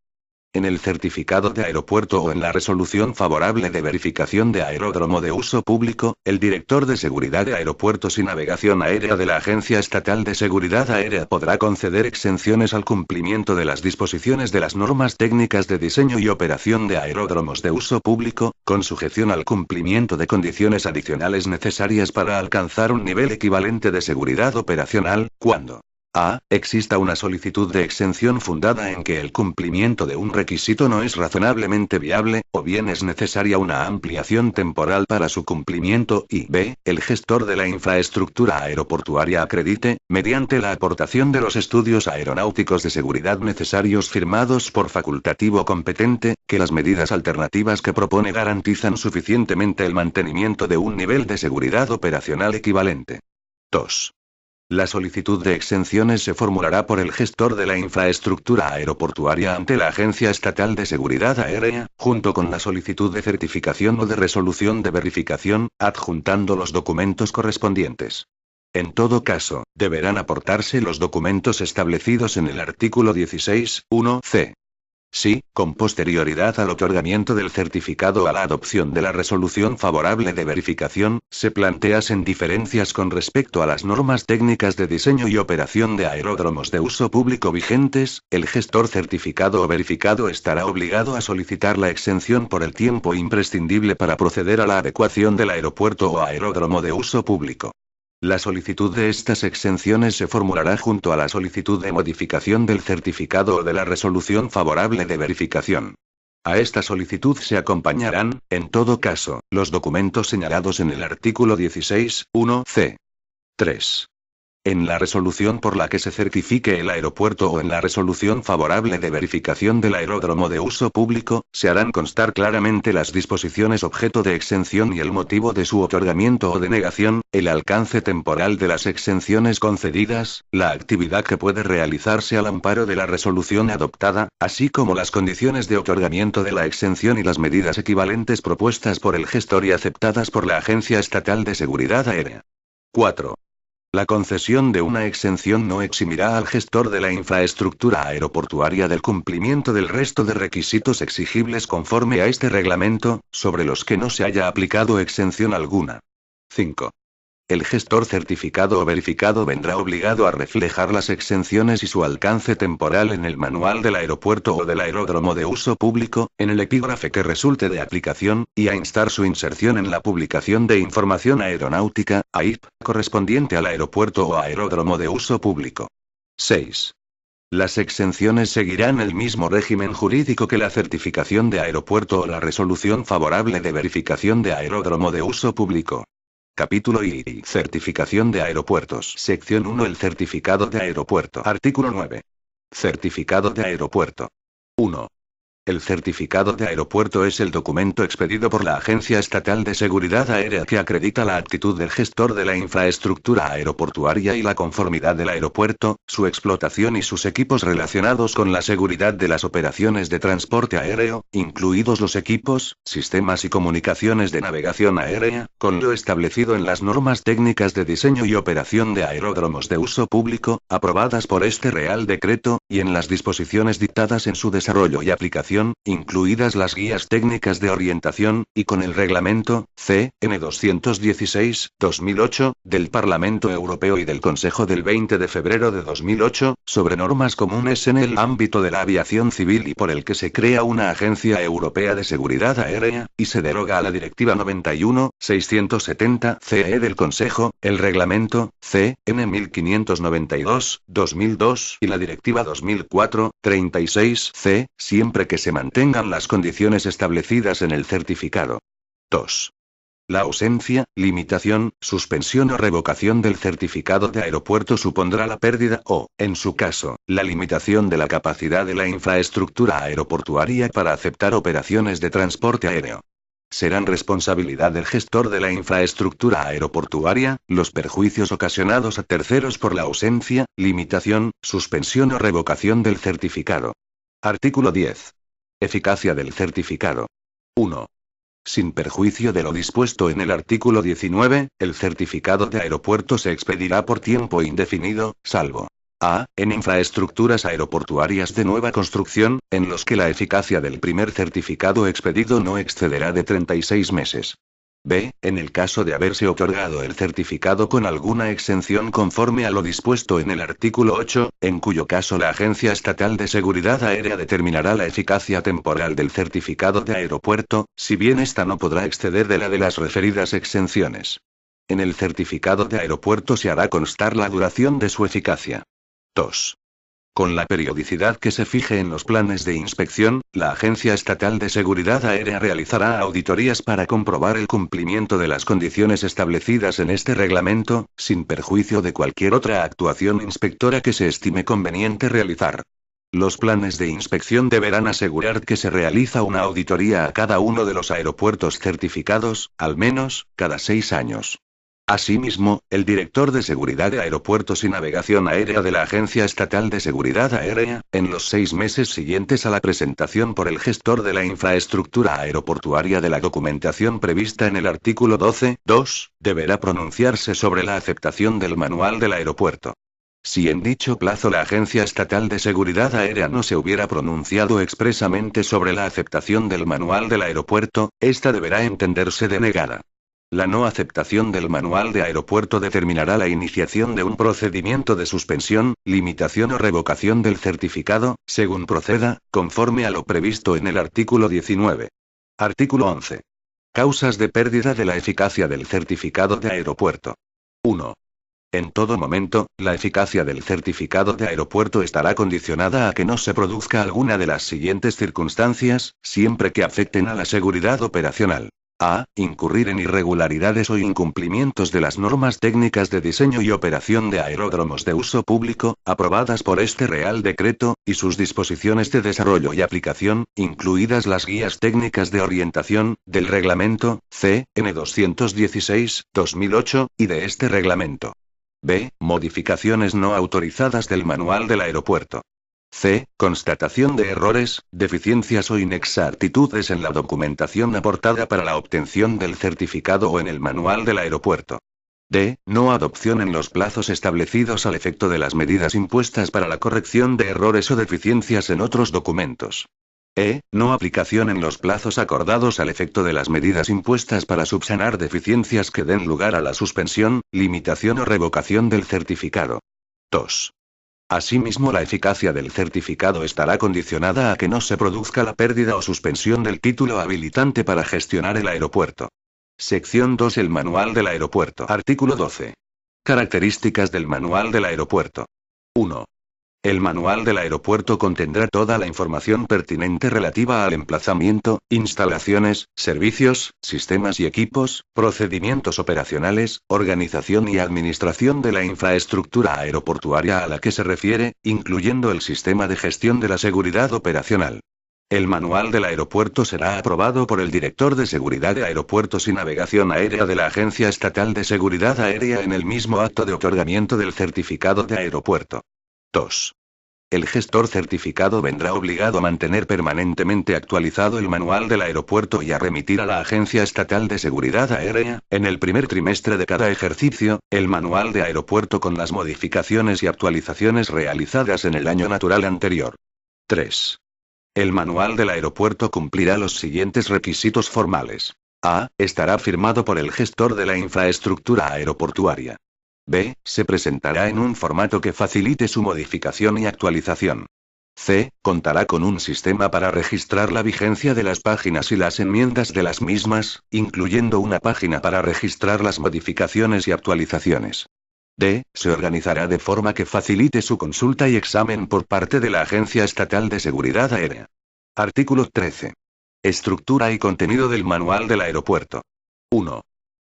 En el certificado de aeropuerto o en la resolución favorable de verificación de aeródromo de uso público, el director de seguridad de aeropuertos y navegación aérea de la Agencia Estatal de Seguridad Aérea podrá conceder exenciones al cumplimiento de las disposiciones de las normas técnicas de diseño y operación de aeródromos de uso público, con sujeción al cumplimiento de condiciones adicionales necesarias para alcanzar un nivel equivalente de seguridad operacional, cuando a. Exista una solicitud de exención fundada en que el cumplimiento de un requisito no es razonablemente viable, o bien es necesaria una ampliación temporal para su cumplimiento y b. El gestor de la infraestructura aeroportuaria acredite, mediante la aportación de los estudios aeronáuticos de seguridad necesarios firmados por facultativo competente, que las medidas alternativas que propone garantizan suficientemente el mantenimiento de un nivel de seguridad operacional equivalente. 2. La solicitud de exenciones se formulará por el gestor de la infraestructura aeroportuaria ante la Agencia Estatal de Seguridad Aérea, junto con la solicitud de certificación o de resolución de verificación, adjuntando los documentos correspondientes. En todo caso, deberán aportarse los documentos establecidos en el artículo 16(1)c. Si, con posterioridad al otorgamiento del certificado o a la adopción de la resolución favorable de verificación, se planteasen diferencias con respecto a las normas técnicas de diseño y operación de aeródromos de uso público vigentes, el gestor certificado o verificado estará obligado a solicitar la exención por el tiempo imprescindible para proceder a la adecuación del aeropuerto o aeródromo de uso público. La solicitud de estas exenciones se formulará junto a la solicitud de modificación del certificado o de la resolución favorable de verificación. A esta solicitud se acompañarán, en todo caso, los documentos señalados en el artículo 16(1)c. 3. En la resolución por la que se certifique el aeropuerto o en la resolución favorable de verificación del aeródromo de uso público, se harán constar claramente las disposiciones objeto de exención y el motivo de su otorgamiento o denegación, el alcance temporal de las exenciones concedidas, la actividad que puede realizarse al amparo de la resolución adoptada, así como las condiciones de otorgamiento de la exención y las medidas equivalentes propuestas por el gestor y aceptadas por la Agencia Estatal de Seguridad Aérea. 4. La concesión de una exención no eximirá al gestor de la infraestructura aeroportuaria del cumplimiento del resto de requisitos exigibles conforme a este reglamento, sobre los que no se haya aplicado exención alguna. 5. El gestor certificado o verificado vendrá obligado a reflejar las exenciones y su alcance temporal en el manual del aeropuerto o del aeródromo de uso público, en el epígrafe que resulte de aplicación, y a instar su inserción en la publicación de información aeronáutica, AIP, correspondiente al aeropuerto o aeródromo de uso público. 6. Las exenciones seguirán el mismo régimen jurídico que la certificación de aeropuerto o la resolución favorable de verificación de aeródromo de uso público. Capítulo I. Certificación de aeropuertos. Sección 1. El certificado de aeropuerto. Artículo 9. Certificado de aeropuerto. 1. El certificado de aeropuerto es el documento expedido por la Agencia Estatal de Seguridad Aérea que acredita la actitud del gestor de la infraestructura aeroportuaria y la conformidad del aeropuerto, su explotación y sus equipos relacionados con la seguridad de las operaciones de transporte aéreo, incluidos los equipos, sistemas y comunicaciones de navegación aérea, con lo establecido en las normas técnicas de diseño y operación de aeródromos de uso público, aprobadas por este Real Decreto, y en las disposiciones dictadas en su desarrollo y aplicación, incluidas las guías técnicas de orientación, y con el reglamento CN 216/2008, del Parlamento Europeo y del Consejo del 20 de febrero de 2008, sobre normas comunes en el ámbito de la aviación civil y por el que se crea una Agencia Europea de Seguridad Aérea, y se deroga a la Directiva 91/670/CE del Consejo, el reglamento CN 1592/2002 y la Directiva 2004/36/C, siempre que se mantengan las condiciones establecidas en el certificado. 2. La ausencia, limitación, suspensión o revocación del certificado de aeropuerto supondrá la pérdida o, en su caso, la limitación de la capacidad de la infraestructura aeroportuaria para aceptar operaciones de transporte aéreo. Serán responsabilidad del gestor de la infraestructura aeroportuaria los perjuicios ocasionados a terceros por la ausencia, limitación, suspensión o revocación del certificado. Artículo 10. Eficacia del certificado. 1. Sin perjuicio de lo dispuesto en el artículo 19, el certificado de aeropuerto se expedirá por tiempo indefinido, salvo A. En infraestructuras aeroportuarias de nueva construcción, en los que la eficacia del primer certificado expedido no excederá de 36 meses. B. En el caso de haberse otorgado el certificado con alguna exención conforme a lo dispuesto en el artículo 8, en cuyo caso la Agencia Estatal de Seguridad Aérea determinará la eficacia temporal del certificado de aeropuerto, si bien ésta no podrá exceder de la de las referidas exenciones. En el certificado de aeropuerto se hará constar la duración de su eficacia. 2. Con la periodicidad que se fije en los planes de inspección, la Agencia Estatal de Seguridad Aérea realizará auditorías para comprobar el cumplimiento de las condiciones establecidas en este reglamento, sin perjuicio de cualquier otra actuación inspectora que se estime conveniente realizar. Los planes de inspección deberán asegurar que se realiza una auditoría a cada uno de los aeropuertos certificados, al menos, cada 6 años. Asimismo, el director de Seguridad de Aeropuertos y Navegación Aérea de la Agencia Estatal de Seguridad Aérea, en los 6 meses siguientes a la presentación por el gestor de la infraestructura aeroportuaria de la documentación prevista en el artículo 12.2, deberá pronunciarse sobre la aceptación del manual del aeropuerto. Si en dicho plazo la Agencia Estatal de Seguridad Aérea no se hubiera pronunciado expresamente sobre la aceptación del manual del aeropuerto, esta deberá entenderse denegada. La no aceptación del manual de aeropuerto determinará la iniciación de un procedimiento de suspensión, limitación o revocación del certificado, según proceda, conforme a lo previsto en el artículo 19. Artículo 11. Causas de pérdida de la eficacia del certificado de aeropuerto. 1. En todo momento, la eficacia del certificado de aeropuerto estará condicionada a que no se produzca alguna de las siguientes circunstancias, siempre que afecten a la seguridad operacional. A. Incurrir en irregularidades o incumplimientos de las normas técnicas de diseño y operación de aeródromos de uso público, aprobadas por este Real Decreto, y sus disposiciones de desarrollo y aplicación, incluidas las guías técnicas de orientación, del Reglamento, C.N. 216/2008, y de este Reglamento. B. Modificaciones no autorizadas del manual del aeropuerto. C. Constatación de errores, deficiencias o inexactitudes en la documentación aportada para la obtención del certificado o en el manual del aeropuerto. D. No adopción en los plazos establecidos al efecto de las medidas impuestas para la corrección de errores o deficiencias en otros documentos. E. No aplicación en los plazos acordados al efecto de las medidas impuestas para subsanar deficiencias que den lugar a la suspensión, limitación o revocación del certificado. 2. Asimismo, la eficacia del certificado estará condicionada a que no se produzca la pérdida o suspensión del título habilitante para gestionar el aeropuerto. Sección 2. El manual del aeropuerto. Artículo 12. Características del manual del aeropuerto. 1. El manual del aeropuerto contendrá toda la información pertinente relativa al emplazamiento, instalaciones, servicios, sistemas y equipos, procedimientos operacionales, organización y administración de la infraestructura aeroportuaria a la que se refiere, incluyendo el sistema de gestión de la seguridad operacional. El manual del aeropuerto será aprobado por el director de Seguridad de Aeropuertos y Navegación Aérea de la Agencia Estatal de Seguridad Aérea en el mismo acto de otorgamiento del certificado de aeropuerto. 2. El gestor certificado vendrá obligado a mantener permanentemente actualizado el manual del aeropuerto y a remitir a la Agencia Estatal de Seguridad Aérea, en el primer trimestre de cada ejercicio, el manual de aeropuerto con las modificaciones y actualizaciones realizadas en el año natural anterior. 3. El manual del aeropuerto cumplirá los siguientes requisitos formales. A. Estará firmado por el gestor de la infraestructura aeroportuaria. B. Se presentará en un formato que facilite su modificación y actualización. C. Contará con un sistema para registrar la vigencia de las páginas y las enmiendas de las mismas, incluyendo una página para registrar las modificaciones y actualizaciones. D. Se organizará de forma que facilite su consulta y examen por parte de la Agencia Estatal de Seguridad Aérea. Artículo 13. Estructura y contenido del manual del aeropuerto. 1.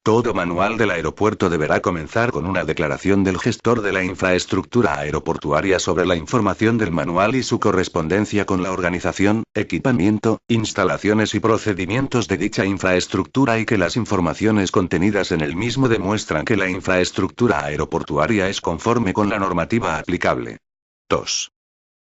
Todo manual del aeropuerto deberá comenzar con una declaración del gestor de la infraestructura aeroportuaria sobre la información del manual y su correspondencia con la organización, equipamiento, instalaciones y procedimientos de dicha infraestructura y que las informaciones contenidas en el mismo demuestran que la infraestructura aeroportuaria es conforme con la normativa aplicable. 2.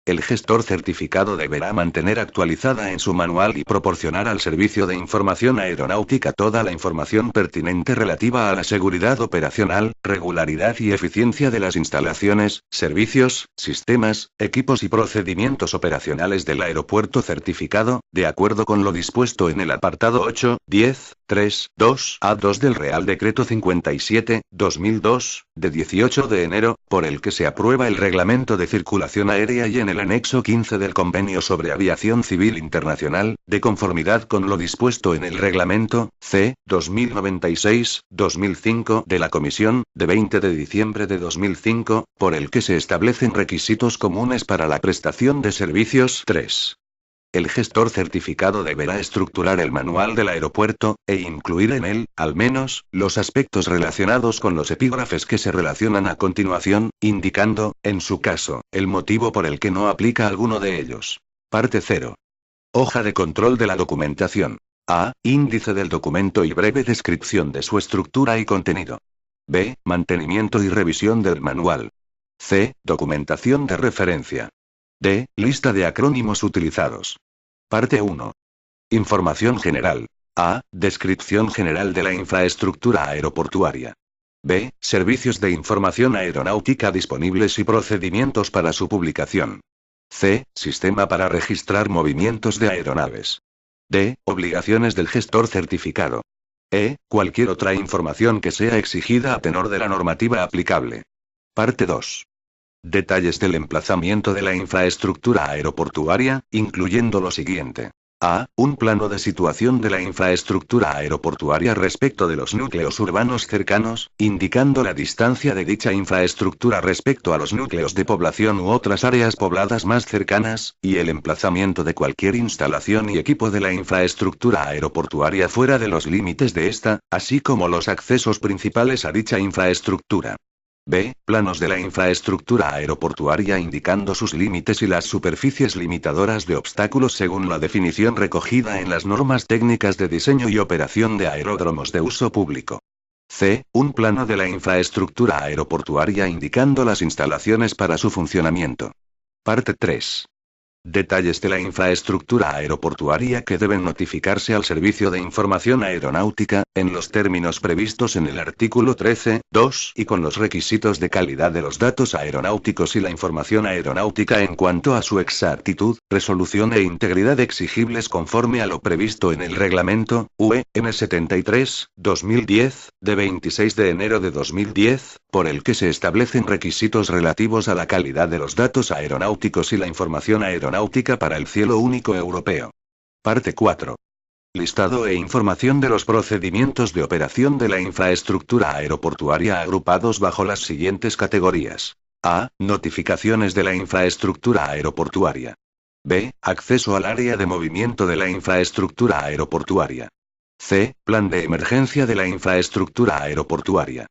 El gestor certificado deberá mantener actualizada en su manual y proporcionar al Servicio de Información Aeronáutica toda la información pertinente relativa a la seguridad operacional, regularidad y eficiencia de las instalaciones, servicios, sistemas, equipos y procedimientos operacionales del aeropuerto certificado, de acuerdo con lo dispuesto en el apartado 8, 10, 3, 2, A2 del Real Decreto 57/2002, de 18 de enero, por el que se aprueba el Reglamento de Circulación Aérea y en el anexo 15 del Convenio sobre Aviación Civil Internacional, de conformidad con lo dispuesto en el Reglamento C. 2096/2005 de la Comisión, de 20 de diciembre de 2005, por el que se establecen requisitos comunes para la prestación de servicios. 3. El gestor certificado deberá estructurar el manual del aeropuerto, e incluir en él, al menos, los aspectos relacionados con los epígrafes que se relacionan a continuación, indicando, en su caso, el motivo por el que no aplica alguno de ellos. Parte 0. Hoja de control de la documentación. A. Índice del documento y breve descripción de su estructura y contenido. B. Mantenimiento y revisión del manual. C. Documentación de referencia. D. Lista de acrónimos utilizados. Parte 1. Información general. A. Descripción general de la infraestructura aeroportuaria. B. Servicios de información aeronáutica disponibles y procedimientos para su publicación. C. Sistema para registrar movimientos de aeronaves. D. Obligaciones del gestor certificado. E. Cualquier otra información que sea exigida a tenor de la normativa aplicable. Parte 2. Detalles del emplazamiento de la infraestructura aeroportuaria, incluyendo lo siguiente. A. Un plano de situación de la infraestructura aeroportuaria respecto de los núcleos urbanos cercanos, indicando la distancia de dicha infraestructura respecto a los núcleos de población u otras áreas pobladas más cercanas, y el emplazamiento de cualquier instalación y equipo de la infraestructura aeroportuaria fuera de los límites de esta, así como los accesos principales a dicha infraestructura. B. Planos de la infraestructura aeroportuaria indicando sus límites y las superficies limitadoras de obstáculos según la definición recogida en las normas técnicas de diseño y operación de aeródromos de uso público. C. Un plano de la infraestructura aeroportuaria indicando las instalaciones para su funcionamiento. Parte 3. Detalles de la infraestructura aeroportuaria que deben notificarse al Servicio de Información Aeronáutica, en los términos previstos en el artículo 13, 2 y con los requisitos de calidad de los datos aeronáuticos y la información aeronáutica en cuanto a su exactitud, resolución e integridad exigibles conforme a lo previsto en el Reglamento UE N 73/2010, de 26 de enero de 2010, por el que se establecen requisitos relativos a la calidad de los datos aeronáuticos y la información aeronáutica para el cielo único europeo. Parte 4. Listado e información de los procedimientos de operación de la infraestructura aeroportuaria agrupados bajo las siguientes categorías. A. Notificaciones de la infraestructura aeroportuaria. B. Acceso al área de movimiento de la infraestructura aeroportuaria. C. Plan de emergencia de la infraestructura aeroportuaria.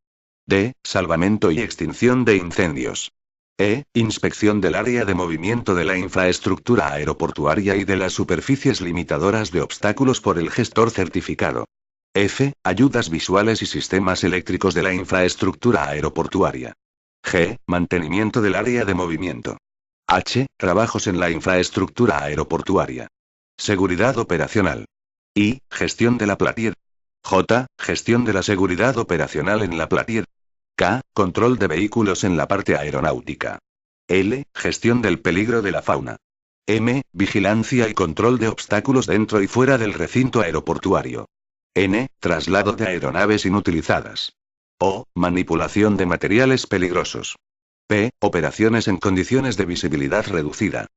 D. Salvamento y extinción de incendios. E. Inspección del área de movimiento de la infraestructura aeroportuaria y de las superficies limitadoras de obstáculos por el gestor certificado. F. Ayudas visuales y sistemas eléctricos de la infraestructura aeroportuaria. G. Mantenimiento del área de movimiento. H. Trabajos en la infraestructura aeroportuaria. Seguridad operacional. I. Gestión de la platier. J. Gestión de la seguridad operacional en la platier. K. Control de vehículos en la parte aeronáutica. L. Gestión del peligro de la fauna. M. Vigilancia y control de obstáculos dentro y fuera del recinto aeroportuario. N. Traslado de aeronaves inutilizadas. O. Manipulación de materiales peligrosos. P. Operaciones en condiciones de visibilidad reducida.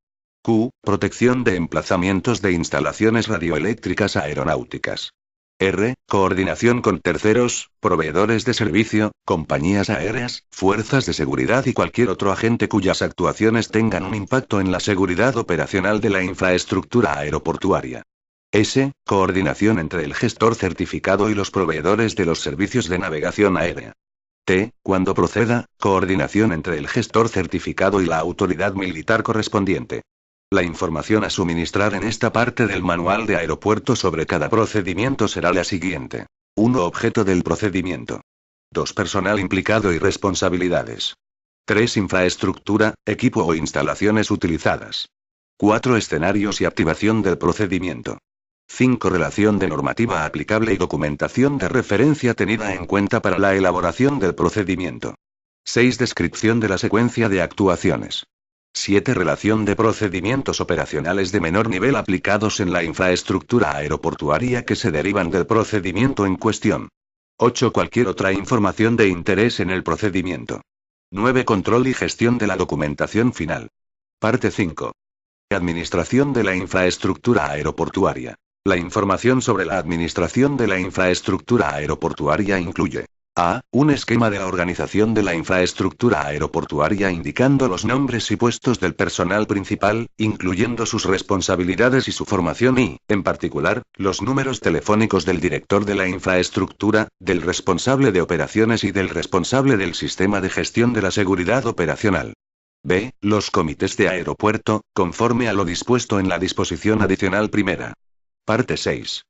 Q. Protección de emplazamientos de instalaciones radioeléctricas aeronáuticas. R. Coordinación con terceros, proveedores de servicio, compañías aéreas, fuerzas de seguridad y cualquier otro agente cuyas actuaciones tengan un impacto en la seguridad operacional de la infraestructura aeroportuaria. S. Coordinación entre el gestor certificado y los proveedores de los servicios de navegación aérea. T. Cuando proceda, coordinación entre el gestor certificado y la autoridad militar correspondiente. La información a suministrar en esta parte del manual de aeropuerto sobre cada procedimiento será la siguiente. 1. Objeto del procedimiento. 2. Personal implicado y responsabilidades. 3. Infraestructura, equipo o instalaciones utilizadas. 4. Escenarios y activación del procedimiento. 5. Relación de normativa aplicable y documentación de referencia tenida en cuenta para la elaboración del procedimiento. 6. Descripción de la secuencia de actuaciones. 7. Relación de procedimientos operacionales de menor nivel aplicados en la infraestructura aeroportuaria que se derivan del procedimiento en cuestión. 8. Cualquier otra información de interés en el procedimiento. 9. Control y gestión de la documentación final. Parte 5. Administración de la infraestructura aeroportuaria. La información sobre la administración de la infraestructura aeroportuaria incluye: A. Un esquema de la organización de la infraestructura aeroportuaria indicando los nombres y puestos del personal principal, incluyendo sus responsabilidades y su formación y, en particular, los números telefónicos del director de la infraestructura, del responsable de operaciones y del responsable del sistema de gestión de la seguridad operacional. B. Los comités de aeropuerto, conforme a lo dispuesto en la disposición adicional primera. Parte 6.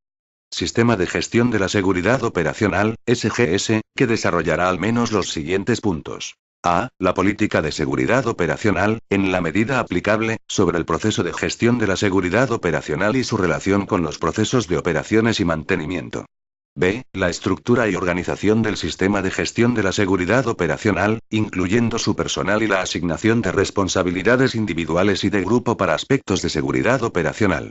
Sistema de gestión de la seguridad operacional, SGS, que desarrollará al menos los siguientes puntos. A. La política de seguridad operacional, en la medida aplicable, sobre el proceso de gestión de la seguridad operacional y su relación con los procesos de operaciones y mantenimiento. B. La estructura y organización del sistema de gestión de la seguridad operacional, incluyendo su personal y la asignación de responsabilidades individuales y de grupo para aspectos de seguridad operacional.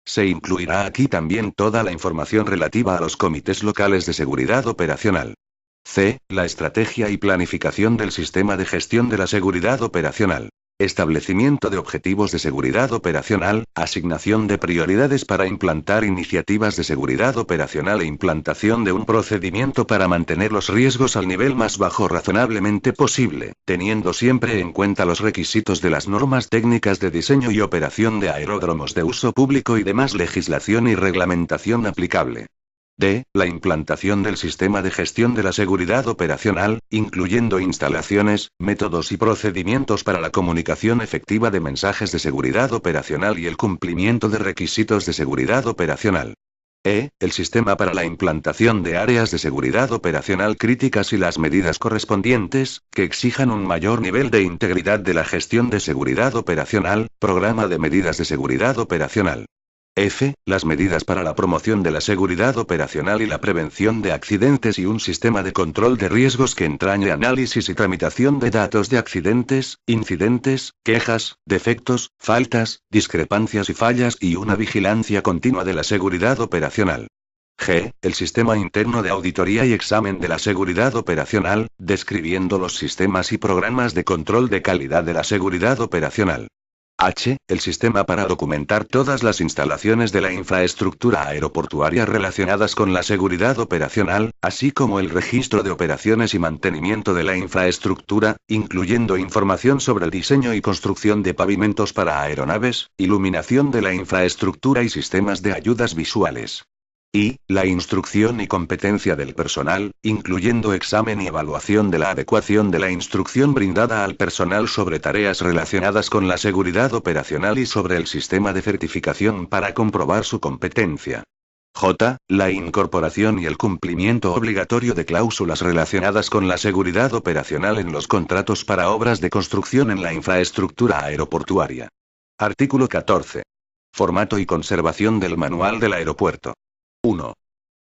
Se incluirá aquí también toda la información relativa a los comités locales de seguridad operacional. C. La estrategia y planificación del sistema de gestión de la seguridad operacional. Establecimiento de objetivos de seguridad operacional, asignación de prioridades para implantar iniciativas de seguridad operacional e implantación de un procedimiento para mantener los riesgos al nivel más bajo razonablemente posible, teniendo siempre en cuenta los requisitos de las normas técnicas de diseño y operación de aeródromos de uso público y demás legislación y reglamentación aplicable. D. La implantación del sistema de gestión de la seguridad operacional, incluyendo instalaciones, métodos y procedimientos para la comunicación efectiva de mensajes de seguridad operacional y el cumplimiento de requisitos de seguridad operacional. E. El sistema para la implantación de áreas de seguridad operacional críticas y las medidas correspondientes, que exijan un mayor nivel de integridad de la gestión de seguridad operacional, programa de medidas de seguridad operacional. F. Las medidas para la promoción de la seguridad operacional y la prevención de accidentes y un sistema de control de riesgos que entrañe análisis y tramitación de datos de accidentes, incidentes, quejas, defectos, faltas, discrepancias y fallas y una vigilancia continua de la seguridad operacional. G. El sistema interno de auditoría y examen de la seguridad operacional, describiendo los sistemas y programas de control de calidad de la seguridad operacional. H. El sistema para documentar todas las instalaciones de la infraestructura aeroportuaria relacionadas con la seguridad operacional, así como el registro de operaciones y mantenimiento de la infraestructura, incluyendo información sobre el diseño y construcción de pavimentos para aeronaves, iluminación de la infraestructura y sistemas de ayudas visuales. Y, la instrucción y competencia del personal, incluyendo examen y evaluación de la adecuación de la instrucción brindada al personal sobre tareas relacionadas con la seguridad operacional y sobre el sistema de certificación para comprobar su competencia. J. La incorporación y el cumplimiento obligatorio de cláusulas relacionadas con la seguridad operacional en los contratos para obras de construcción en la infraestructura aeroportuaria. Artículo 14. Formato y conservación del manual del aeropuerto. 1.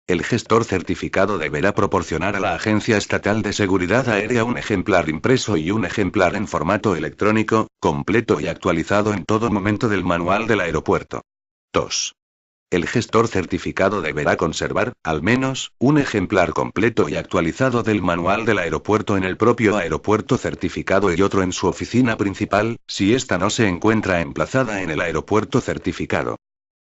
El gestor certificado deberá proporcionar a la Agencia Estatal de Seguridad Aérea un ejemplar impreso y un ejemplar en formato electrónico, completo y actualizado en todo momento del manual del aeropuerto. 2. El gestor certificado deberá conservar, al menos, un ejemplar completo y actualizado del manual del aeropuerto en el propio aeropuerto certificado y otro en su oficina principal, si ésta no se encuentra emplazada en el aeropuerto certificado.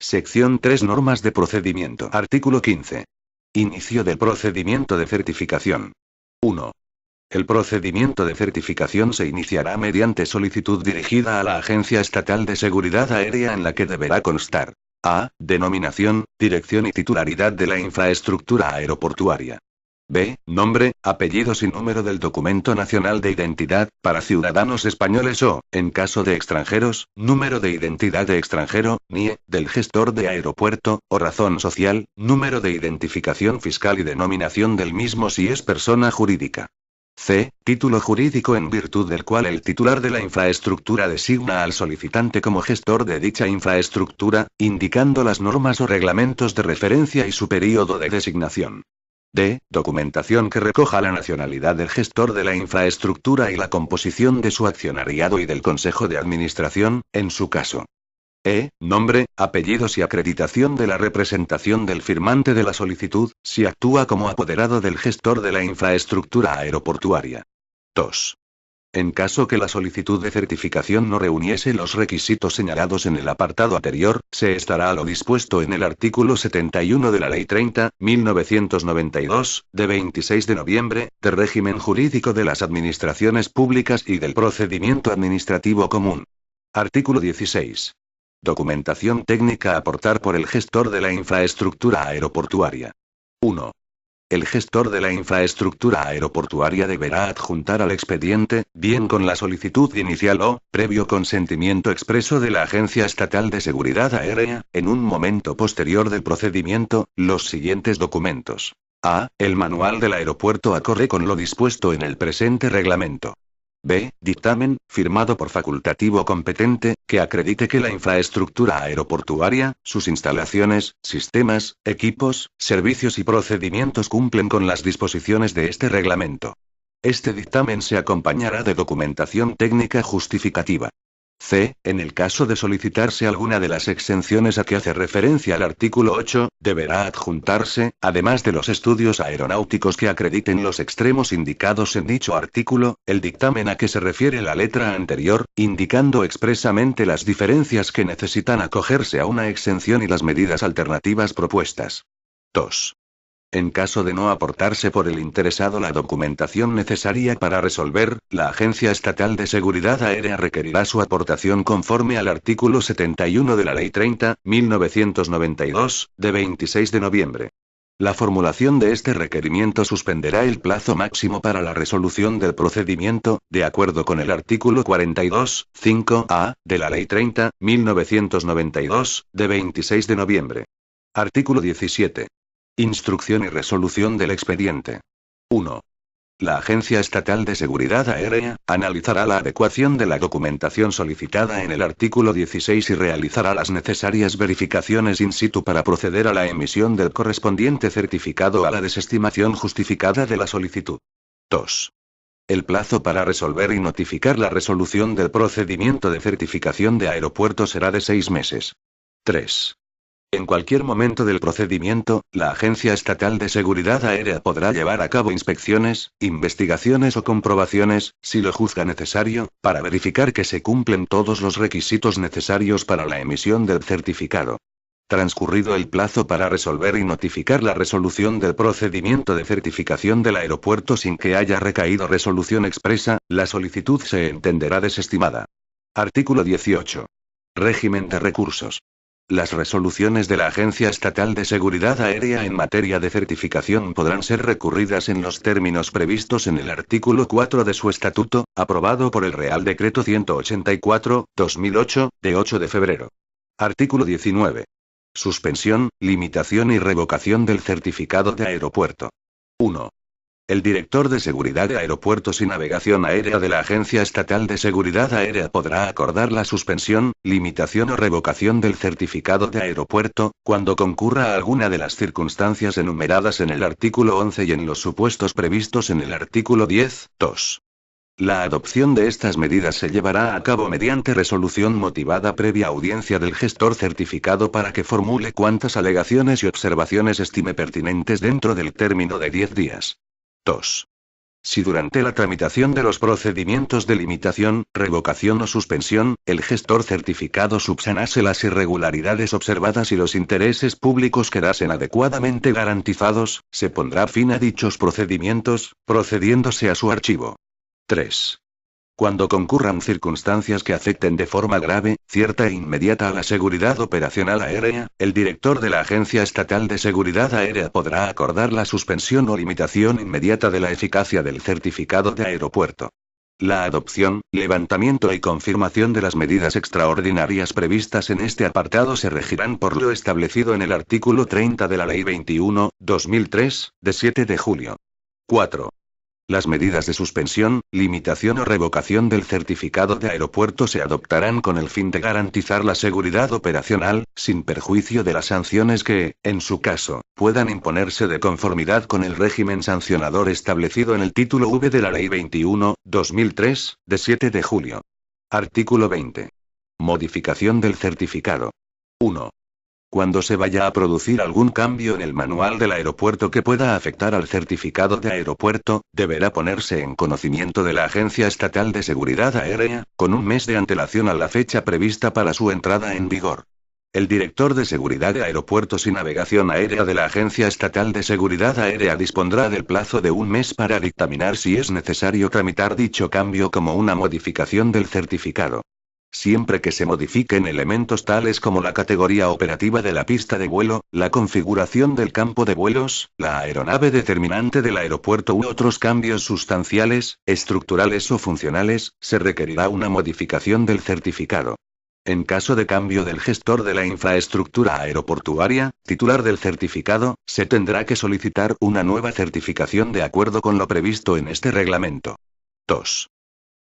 Sección 3. Normas de procedimiento. Artículo 15. Inicio del procedimiento de certificación. 1. El procedimiento de certificación se iniciará mediante solicitud dirigida a la Agencia Estatal de Seguridad Aérea en la que deberá constar: A. Denominación, dirección y titularidad de la infraestructura aeroportuaria. B. Nombre, apellidos y número del documento nacional de identidad, para ciudadanos españoles o, en caso de extranjeros, número de identidad de extranjero, NIE, del gestor de aeropuerto, o razón social, número de identificación fiscal y denominación del mismo si es persona jurídica. C. Título jurídico en virtud del cual el titular de la infraestructura designa al solicitante como gestor de dicha infraestructura, indicando las normas o reglamentos de referencia y su período de designación. D. Documentación que recoja la nacionalidad del gestor de la infraestructura y la composición de su accionariado y del consejo de administración, en su caso. E. Nombre, apellidos y acreditación de la representación del firmante de la solicitud, si actúa como apoderado del gestor de la infraestructura aeroportuaria. 2. En caso que la solicitud de certificación no reuniese los requisitos señalados en el apartado anterior, se estará a lo dispuesto en el artículo 71 de la Ley 30.1992, de 26 de noviembre, de régimen jurídico de las administraciones públicas y del procedimiento administrativo común. Artículo 16. Documentación técnica a aportar por el gestor de la infraestructura aeroportuaria. 1. El gestor de la infraestructura aeroportuaria deberá adjuntar al expediente, bien con la solicitud inicial o, previo consentimiento expreso de la Agencia Estatal de Seguridad Aérea, en un momento posterior del procedimiento, los siguientes documentos. A. El manual del aeropuerto acorde con lo dispuesto en el presente reglamento. B. Dictamen, firmado por facultativo competente, que acredite que la infraestructura aeroportuaria, sus instalaciones, sistemas, equipos, servicios y procedimientos cumplen con las disposiciones de este reglamento. Este dictamen se acompañará de documentación técnica justificativa. C. En el caso de solicitarse alguna de las exenciones a que hace referencia el artículo 8, deberá adjuntarse, además de los estudios aeronáuticos que acrediten los extremos indicados en dicho artículo, el dictamen a que se refiere la letra anterior, indicando expresamente las diferencias que necesitan acogerse a una exención y las medidas alternativas propuestas. 2. En caso de no aportarse por el interesado la documentación necesaria para resolver, la Agencia Estatal de Seguridad Aérea requerirá su aportación conforme al artículo 71 de la Ley 30.1992, de 26 de noviembre. La formulación de este requerimiento suspenderá el plazo máximo para la resolución del procedimiento, de acuerdo con el artículo 42, 5A, de la Ley 30.1992, de 26 de noviembre. Artículo 17. Instrucción y resolución del expediente. 1. La Agencia Estatal de Seguridad Aérea analizará la adecuación de la documentación solicitada en el artículo 16 y realizará las necesarias verificaciones in situ para proceder a la emisión del correspondiente certificado a la desestimación justificada de la solicitud. 2. El plazo para resolver y notificar la resolución del procedimiento de certificación de aeropuerto será de 6 meses. 3. En cualquier momento del procedimiento, la Agencia Estatal de Seguridad Aérea podrá llevar a cabo inspecciones, investigaciones o comprobaciones, si lo juzga necesario, para verificar que se cumplen todos los requisitos necesarios para la emisión del certificado. Transcurrido el plazo para resolver y notificar la resolución del procedimiento de certificación del aeropuerto sin que haya recaído resolución expresa, la solicitud se entenderá desestimada. Artículo 18. Régimen de recursos. Las resoluciones de la Agencia Estatal de Seguridad Aérea en materia de certificación podrán ser recurridas en los términos previstos en el artículo 4 de su estatuto, aprobado por el Real Decreto 184/2008, de 8 de febrero. Artículo 19. Suspensión, limitación y revocación del certificado de aeropuerto. 1. El director de Seguridad de Aeropuertos y Navegación Aérea de la Agencia Estatal de Seguridad Aérea podrá acordar la suspensión, limitación o revocación del certificado de aeropuerto, cuando concurra a alguna de las circunstancias enumeradas en el artículo 11 y en los supuestos previstos en el artículo 10, 2. La adopción de estas medidas se llevará a cabo mediante resolución motivada previa audiencia del gestor certificado para que formule cuantas alegaciones y observaciones estime pertinentes dentro del término de 10 días. 2. Si durante la tramitación de los procedimientos de limitación, revocación o suspensión, el gestor certificado subsanase las irregularidades observadas y los intereses públicos quedasen adecuadamente garantizados, se pondrá fin a dichos procedimientos, procediéndose a su archivo. 3. Cuando concurran circunstancias que afecten de forma grave, cierta e inmediata a la seguridad operacional aérea, el director de la Agencia Estatal de Seguridad Aérea podrá acordar la suspensión o limitación inmediata de la eficacia del certificado de aeropuerto. La adopción, levantamiento y confirmación de las medidas extraordinarias previstas en este apartado se regirán por lo establecido en el artículo 30 de la Ley 21/2003, de 7 de julio. 4. Las medidas de suspensión, limitación o revocación del certificado de aeropuerto se adoptarán con el fin de garantizar la seguridad operacional, sin perjuicio de las sanciones que, en su caso, puedan imponerse de conformidad con el régimen sancionador establecido en el título V de la Ley 21/2003, de 7 de julio. Artículo 20. Modificación del certificado. 1. Cuando se vaya a producir algún cambio en el manual del aeropuerto que pueda afectar al certificado de aeropuerto, deberá ponerse en conocimiento de la Agencia Estatal de Seguridad Aérea, con un mes de antelación a la fecha prevista para su entrada en vigor. El director de Seguridad de Aeropuertos y Navegación Aérea de la Agencia Estatal de Seguridad Aérea dispondrá del plazo de un mes para dictaminar si es necesario tramitar dicho cambio como una modificación del certificado. Siempre que se modifiquen elementos tales como la categoría operativa de la pista de vuelo, la configuración del campo de vuelos, la aeronave determinante del aeropuerto u otros cambios sustanciales, estructurales o funcionales, se requerirá una modificación del certificado. En caso de cambio del gestor de la infraestructura aeroportuaria, titular del certificado, se tendrá que solicitar una nueva certificación de acuerdo con lo previsto en este reglamento. 2.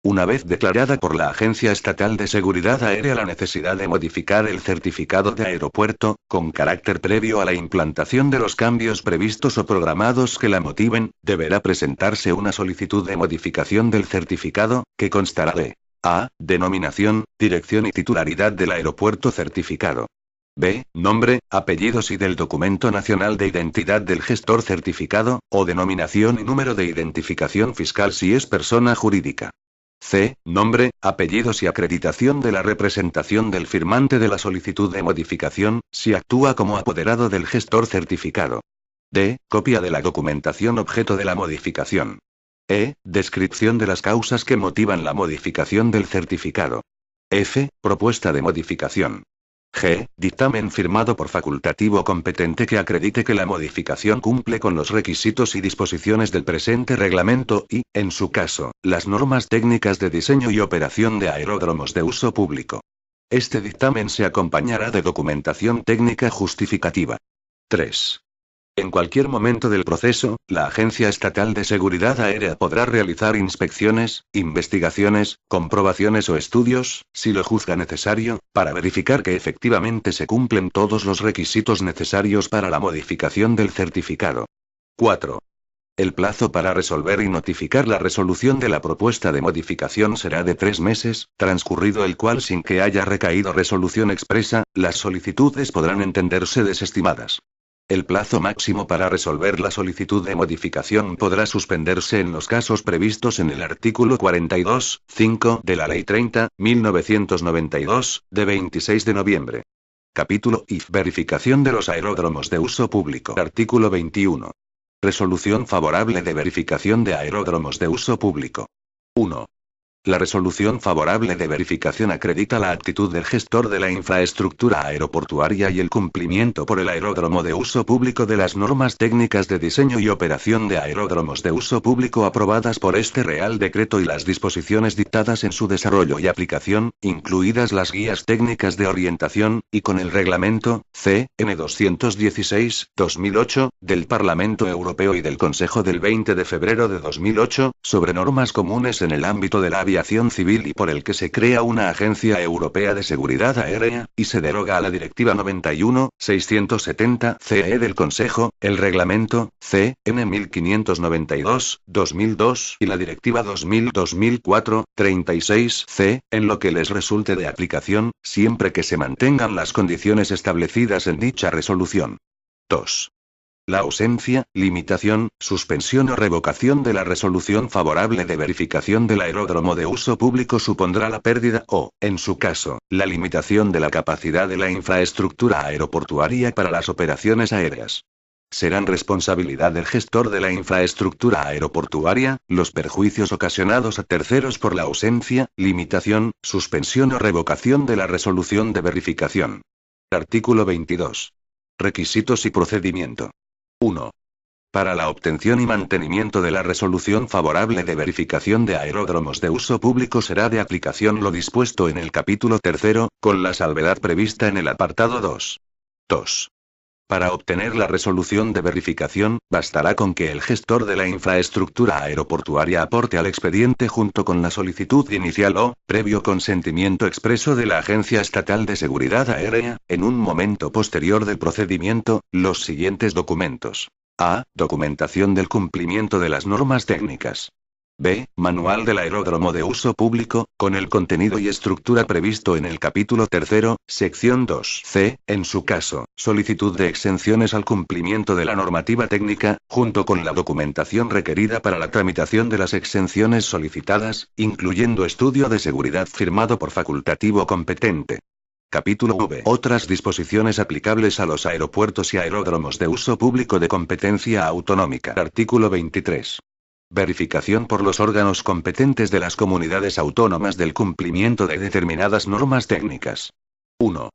Una vez declarada por la Agencia Estatal de Seguridad Aérea la necesidad de modificar el certificado de aeropuerto, con carácter previo a la implantación de los cambios previstos o programados que la motiven, deberá presentarse una solicitud de modificación del certificado, que constará de a. Denominación, dirección y titularidad del aeropuerto certificado. B. Nombre, apellidos y del documento nacional de identidad del gestor certificado, o denominación y número de identificación fiscal si es persona jurídica. C. Nombre, apellidos y acreditación de la representación del firmante de la solicitud de modificación, si actúa como apoderado del gestor certificado. D. Copia de la documentación objeto de la modificación. E. Descripción de las causas que motivan la modificación del certificado. F. Propuesta de modificación. G. Dictamen firmado por facultativo competente que acredite que la modificación cumple con los requisitos y disposiciones del presente reglamento y, en su caso, las normas técnicas de diseño y operación de aeródromos de uso público. Este dictamen se acompañará de documentación técnica justificativa. 3. En cualquier momento del proceso, la Agencia Estatal de Seguridad Aérea podrá realizar inspecciones, investigaciones, comprobaciones o estudios, si lo juzga necesario, para verificar que efectivamente se cumplen todos los requisitos necesarios para la modificación del certificado. 4. El plazo para resolver y notificar la resolución de la propuesta de modificación será de 3 meses, transcurrido el cual sin que haya recaído resolución expresa, las solicitudes podrán entenderse desestimadas. El plazo máximo para resolver la solicitud de modificación podrá suspenderse en los casos previstos en el artículo 42.5 de la Ley 30.1992, de 26 de noviembre. Capítulo I. Verificación de los aeródromos de uso público. Artículo 21. Resolución favorable de verificación de aeródromos de uso público. 1. La resolución favorable de verificación acredita la actitud del gestor de la infraestructura aeroportuaria y el cumplimiento por el aeródromo de uso público de las normas técnicas de diseño y operación de aeródromos de uso público aprobadas por este Real Decreto y las disposiciones dictadas en su desarrollo y aplicación, incluidas las guías técnicas de orientación, y con el reglamento CN 216/2008, del Parlamento Europeo y del Consejo del 20 de febrero de 2008, sobre normas comunes en el ámbito de la aviación civil y por el que se crea una Agencia Europea de Seguridad Aérea, y se deroga a la Directiva 91/670/CE del Consejo, el Reglamento CN 1592/2002 y la Directiva 2000/2004/36/C, en lo que les resulte de aplicación, siempre que se mantengan las condiciones establecidas en dicha resolución. 2. La ausencia, limitación, suspensión o revocación de la resolución favorable de verificación del aeródromo de uso público supondrá la pérdida o, en su caso, la limitación de la capacidad de la infraestructura aeroportuaria para las operaciones aéreas. Serán responsabilidad del gestor de la infraestructura aeroportuaria los perjuicios ocasionados a terceros por la ausencia, limitación, suspensión o revocación de la resolución de verificación. Artículo 22. Requisitos y procedimiento. 1. Para la obtención y mantenimiento de la resolución favorable de verificación de aeródromos de uso público será de aplicación lo dispuesto en el capítulo 3, con la salvedad prevista en el apartado 2. 2. Para obtener la resolución de verificación, bastará con que el gestor de la infraestructura aeroportuaria aporte al expediente junto con la solicitud inicial o, previo consentimiento expreso de la Agencia Estatal de Seguridad Aérea, en un momento posterior del procedimiento, los siguientes documentos. A. Documentación del cumplimiento de las normas técnicas. B. Manual del aeródromo de uso público, con el contenido y estructura previsto en el capítulo 3, sección 2. C. En su caso, solicitud de exenciones al cumplimiento de la normativa técnica, junto con la documentación requerida para la tramitación de las exenciones solicitadas, incluyendo estudio de seguridad firmado por facultativo competente. Capítulo V. Otras disposiciones aplicables a los aeropuertos y aeródromos de uso público de competencia autonómica. Artículo 23. Verificación por los órganos competentes de las comunidades autónomas del cumplimiento de determinadas normas técnicas. 1.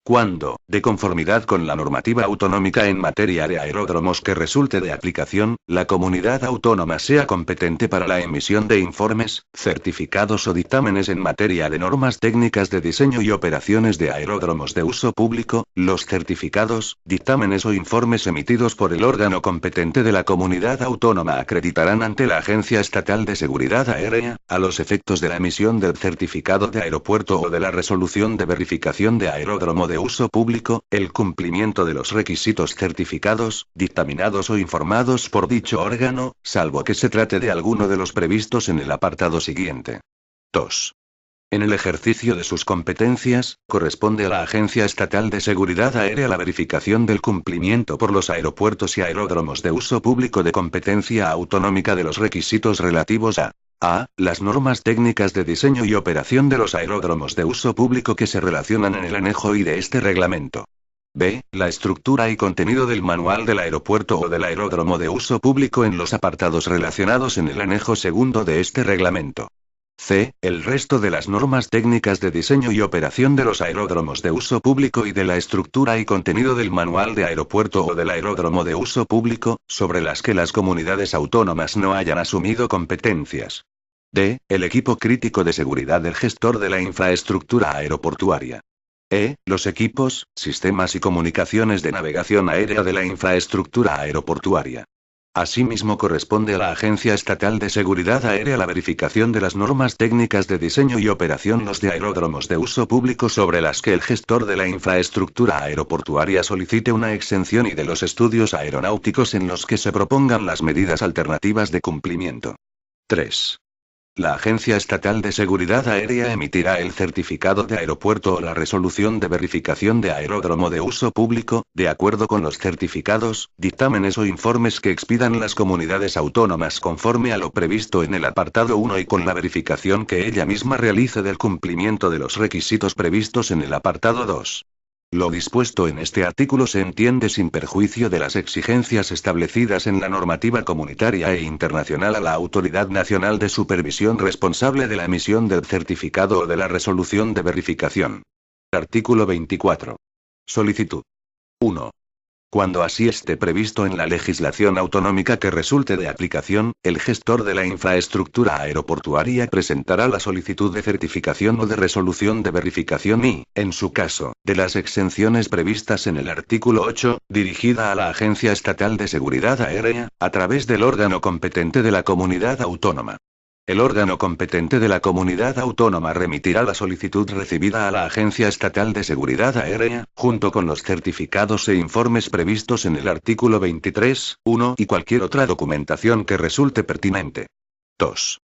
Cuando, de conformidad con la normativa autonómica en materia de aeródromos que resulte de aplicación, la comunidad autónoma sea competente para la emisión de informes, certificados o dictámenes en materia de normas técnicas de diseño y operaciones de aeródromos de uso público, los certificados, dictámenes o informes emitidos por el órgano competente de la comunidad autónoma acreditarán ante la Agencia Estatal de Seguridad Aérea, a los efectos de la emisión del certificado de aeropuerto o de la resolución de verificación de aeródromo de uso público, el cumplimiento de los requisitos certificados, dictaminados o informados por dicho órgano, salvo que se trate de alguno de los previstos en el apartado siguiente. 2. En el ejercicio de sus competencias, corresponde a la Agencia Estatal de Seguridad Aérea la verificación del cumplimiento por los aeropuertos y aeródromos de uso público de competencia autonómica de los requisitos relativos a las normas técnicas de diseño y operación de los aeródromos de uso público que se relacionan en el anejo I de este reglamento. B. La estructura y contenido del manual del aeropuerto o del aeródromo de uso público en los apartados relacionados en el anejo segundo de este reglamento. C. El resto de las normas técnicas de diseño y operación de los aeródromos de uso público y de la estructura y contenido del manual de aeropuerto o del aeródromo de uso público, sobre las que las comunidades autónomas no hayan asumido competencias. D. El equipo crítico de seguridad del gestor de la infraestructura aeroportuaria. E. Los equipos, sistemas y comunicaciones de navegación aérea de la infraestructura aeroportuaria. Asimismo, corresponde a la Agencia Estatal de Seguridad Aérea la verificación de las normas técnicas de diseño y operación los de aeródromos de uso público sobre las que el gestor de la infraestructura aeroportuaria solicite una exención y de los estudios aeronáuticos en los que se propongan las medidas alternativas de cumplimiento. 3. La Agencia Estatal de Seguridad Aérea emitirá el certificado de aeropuerto o la resolución de verificación de aeródromo de uso público, de acuerdo con los certificados, dictámenes o informes que expidan las comunidades autónomas conforme a lo previsto en el apartado 1 y con la verificación que ella misma realice del cumplimiento de los requisitos previstos en el apartado 2. Lo dispuesto en este artículo se entiende sin perjuicio de las exigencias establecidas en la normativa comunitaria e internacional a la Autoridad Nacional de Supervisión responsable de la emisión del certificado o de la resolución de verificación. Artículo 24. Solicitud. 1. Cuando así esté previsto en la legislación autonómica que resulte de aplicación, el gestor de la infraestructura aeroportuaria presentará la solicitud de certificación o de resolución de verificación y, en su caso, de las exenciones previstas en el artículo 8, dirigida a la Agencia Estatal de Seguridad Aérea, a través del órgano competente de la comunidad autónoma. El órgano competente de la comunidad autónoma remitirá la solicitud recibida a la Agencia Estatal de Seguridad Aérea, junto con los certificados e informes previstos en el artículo 23.1 y cualquier otra documentación que resulte pertinente. 2.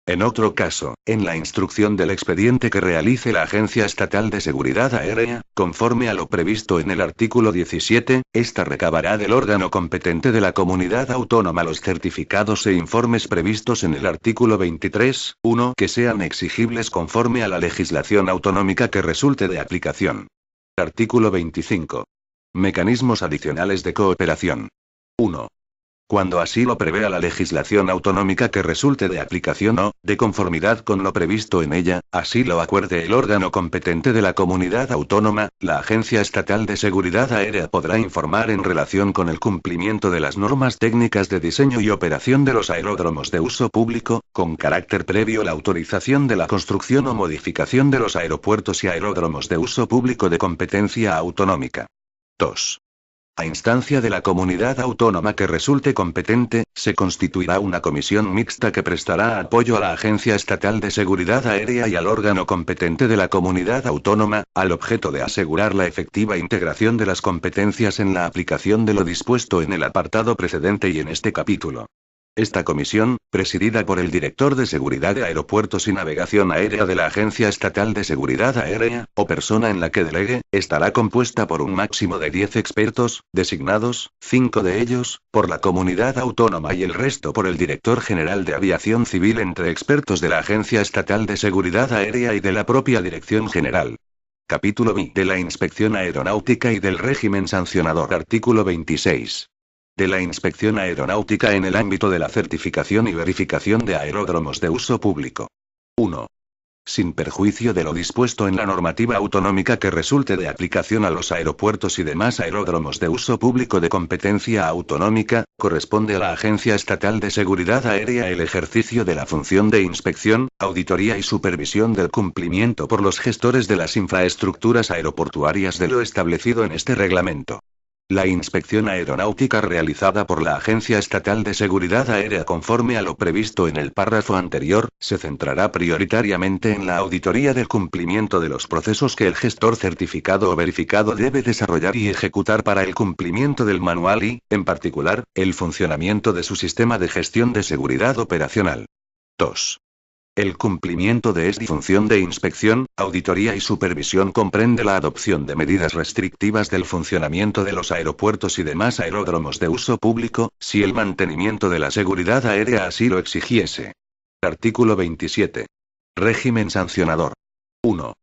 En otro caso, en la instrucción del expediente que realice la Agencia Estatal de Seguridad Aérea, conforme a lo previsto en el artículo 17, esta recabará del órgano competente de la comunidad autónoma los certificados e informes previstos en el artículo 23.1 que sean exigibles conforme a la legislación autonómica que resulte de aplicación. Artículo 25. Mecanismos adicionales de cooperación. 1. Cuando así lo prevea la legislación autonómica que resulte de aplicación o, de conformidad con lo previsto en ella, así lo acuerde el órgano competente de la comunidad autónoma, la Agencia Estatal de Seguridad Aérea podrá informar en relación con el cumplimiento de las normas técnicas de diseño y operación de los aeródromos de uso público, con carácter previo la autorización de la construcción o modificación de los aeropuertos y aeródromos de uso público de competencia autonómica. 2. A instancia de la comunidad autónoma que resulte competente, se constituirá una comisión mixta que prestará apoyo a la Agencia Estatal de Seguridad Aérea y al órgano competente de la comunidad autónoma, al objeto de asegurar la efectiva integración de las competencias en la aplicación de lo dispuesto en el apartado precedente y en este capítulo. Esta comisión, presidida por el director de Seguridad de Aeropuertos y Navegación Aérea de la Agencia Estatal de Seguridad Aérea, o persona en la que delegue, estará compuesta por un máximo de 10 expertos, designados, 5 de ellos, por la comunidad autónoma y el resto por el director general de Aviación Civil entre expertos de la Agencia Estatal de Seguridad Aérea y de la propia Dirección General. Capítulo B. De la Inspección Aeronáutica y del régimen sancionador. Artículo 26. De la inspección aeronáutica en el ámbito de la certificación y verificación de aeródromos de uso público. 1. Sin perjuicio de lo dispuesto en la normativa autonómica que resulte de aplicación a los aeropuertos y demás aeródromos de uso público de competencia autonómica, corresponde a la Agencia Estatal de Seguridad Aérea el ejercicio de la función de inspección, auditoría y supervisión del cumplimiento por los gestores de las infraestructuras aeroportuarias de lo establecido en este reglamento. La inspección aeronáutica realizada por la Agencia Estatal de Seguridad Aérea conforme a lo previsto en el párrafo anterior, se centrará prioritariamente en la auditoría del cumplimiento de los procesos que el gestor certificado o verificado debe desarrollar y ejecutar para el cumplimiento del manual y, en particular, el funcionamiento de su sistema de gestión de seguridad operacional. 2. El cumplimiento de esta función de inspección, auditoría y supervisión comprende la adopción de medidas restrictivas del funcionamiento de los aeropuertos y demás aeródromos de uso público, si el mantenimiento de la seguridad aérea así lo exigiese. Artículo 27. Régimen sancionador. 1.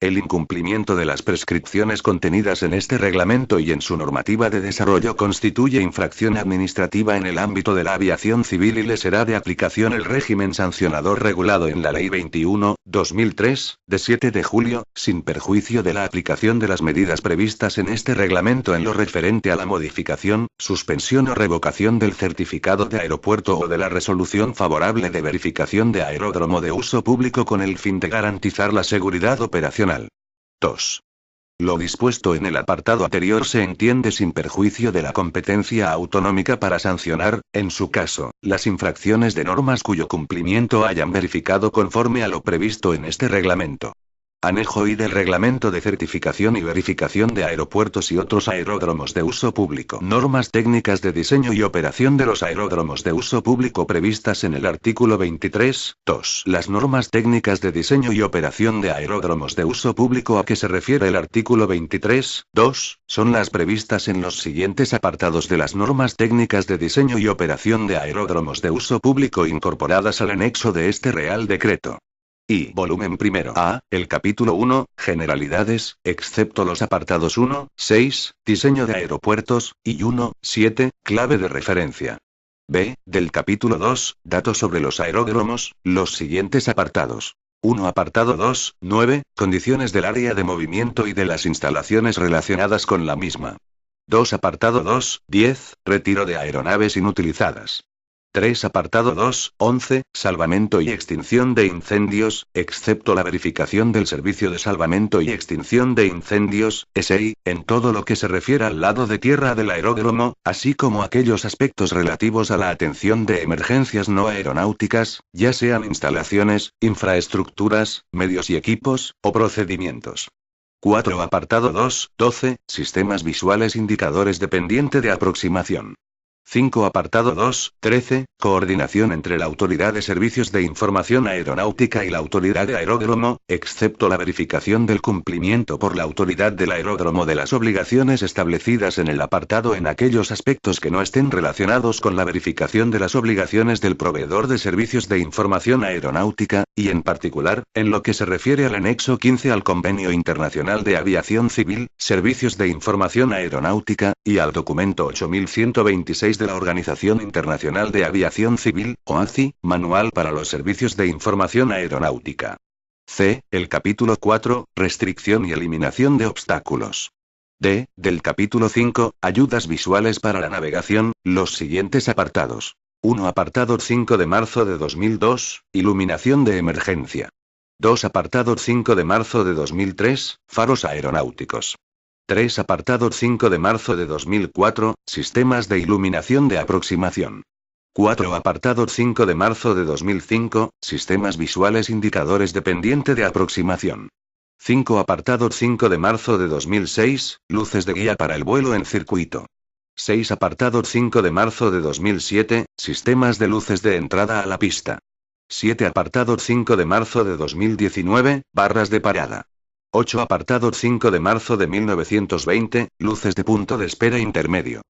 El incumplimiento de las prescripciones contenidas en este reglamento y en su normativa de desarrollo constituye infracción administrativa en el ámbito de la aviación civil y le será de aplicación el régimen sancionador regulado en la Ley 21/2003, de 7 de julio, sin perjuicio de la aplicación de las medidas previstas en este reglamento en lo referente a la modificación, suspensión o revocación del certificado de aeropuerto o de la resolución favorable de verificación de aeródromo de uso público con el fin de garantizar la seguridad operacional. 2. Lo dispuesto en el apartado anterior se entiende sin perjuicio de la competencia autonómica para sancionar, en su caso, las infracciones de normas cuyo cumplimiento hayan verificado conforme a lo previsto en este reglamento. Anejo I del Reglamento de Certificación y Verificación de Aeropuertos y otros aeródromos de uso público. Normas técnicas de diseño y operación de los aeródromos de uso público previstas en el artículo 23. 2. Las normas técnicas de diseño y operación de aeródromos de uso público a que se refiere el artículo 23. 2. Son las previstas en los siguientes apartados de las normas técnicas de diseño y operación de aeródromos de uso público incorporadas al anexo de este Real Decreto. Y volumen primero A, el capítulo 1, generalidades, excepto los apartados 1, 6, diseño de aeropuertos, y 1, 7, clave de referencia. B, del capítulo 2, datos sobre los aeródromos, los siguientes apartados. 1. Apartado 2, 9, condiciones del área de movimiento y de las instalaciones relacionadas con la misma. 2. Apartado 2, 10, retiro de aeronaves inutilizadas. 3. Apartado 2, 11, salvamento y extinción de incendios, excepto la verificación del Servicio de Salvamento y Extinción de Incendios, SEI, en todo lo que se refiere al lado de tierra del aeródromo, así como aquellos aspectos relativos a la atención de emergencias no aeronáuticas, ya sean instalaciones, infraestructuras, medios y equipos, o procedimientos. 4. Apartado 2, 12, sistemas visuales indicadores de pendiente de aproximación. 5. Apartado 2, 13, coordinación entre la Autoridad de Servicios de Información Aeronáutica y la Autoridad de Aeródromo, excepto la verificación del cumplimiento por la Autoridad del Aeródromo de las obligaciones establecidas en el apartado en aquellos aspectos que no estén relacionados con la verificación de las obligaciones del proveedor de servicios de información aeronáutica, y en particular, en lo que se refiere al anexo 15 al Convenio Internacional de Aviación Civil, Servicios de Información Aeronáutica, y al documento 8126 de la Organización Internacional de Aviación Civil, OACI, Manual para los Servicios de Información Aeronáutica. C. El capítulo 4, restricción y eliminación de obstáculos. D. Del capítulo 5, ayudas visuales para la navegación, los siguientes apartados. 1. Apartado 5 de marzo de 2002, iluminación de emergencia. 2. Apartado 5 de marzo de 2003, faros aeronáuticos. 3 apartado 5 de marzo de 2004, sistemas de iluminación de aproximación. 4 apartado 5 de marzo de 2005, sistemas visuales indicadores de pendiente de aproximación. 5 apartado 5 de marzo de 2006, luces de guía para el vuelo en circuito. 6 apartado 5 de marzo de 2007, sistemas de luces de entrada a la pista. 7 apartado 5 de marzo de 2019, barras de parada. 8 apartado 5 de marzo de 1920, luces de punto de espera intermedio.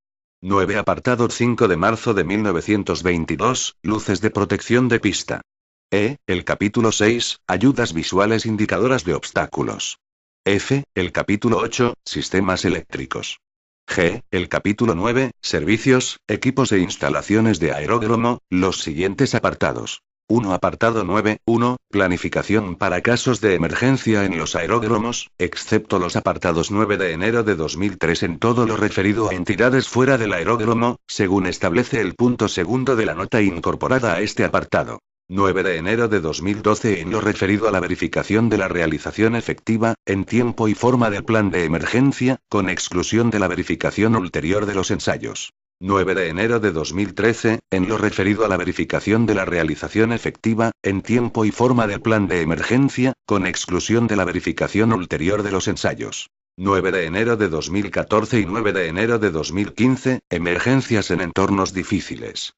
9 apartado 5 de marzo de 1922, luces de protección de pista. El capítulo 6, ayudas visuales indicadoras de obstáculos. F, el capítulo 8, sistemas eléctricos. G, el capítulo 9, servicios, equipos e instalaciones de aeródromo, los siguientes apartados. 1 apartado 9, 1, planificación para casos de emergencia en los aeródromos, excepto los apartados 9 de enero de 2003 en todo lo referido a entidades fuera del aeródromo, según establece el punto segundo de la nota incorporada a este apartado. 9 de enero de 2012 en lo referido a la verificación de la realización efectiva, en tiempo y forma del plan de emergencia, con exclusión de la verificación ulterior de los ensayos. 9 de enero de 2013, en lo referido a la verificación de la realización efectiva, en tiempo y forma del plan de emergencia, con exclusión de la verificación ulterior de los ensayos. 9 de enero de 2014 y 9 de enero de 2015, emergencias en entornos difíciles.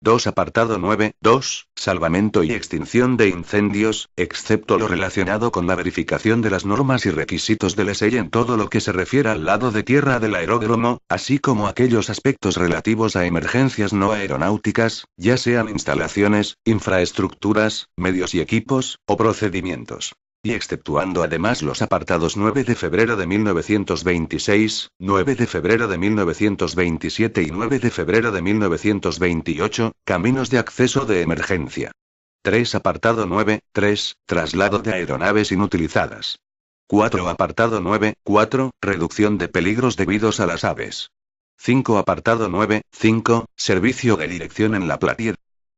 2 apartado 9, 2, salvamento y extinción de incendios, excepto lo relacionado con la verificación de las normas y requisitos del SEI en todo lo que se refiere al lado de tierra del aeródromo, así como aquellos aspectos relativos a emergencias no aeronáuticas, ya sean instalaciones, infraestructuras, medios y equipos, o procedimientos. Y exceptuando además los apartados 9 de febrero de 1926, 9 de febrero de 1927 y 9 de febrero de 1928, caminos de acceso de emergencia. 3 apartado 9, 3, traslado de aeronaves inutilizadas. 4 apartado 9, 4, reducción de peligros debidos a las aves. 5 apartado 9, 5, servicio de dirección en la playa.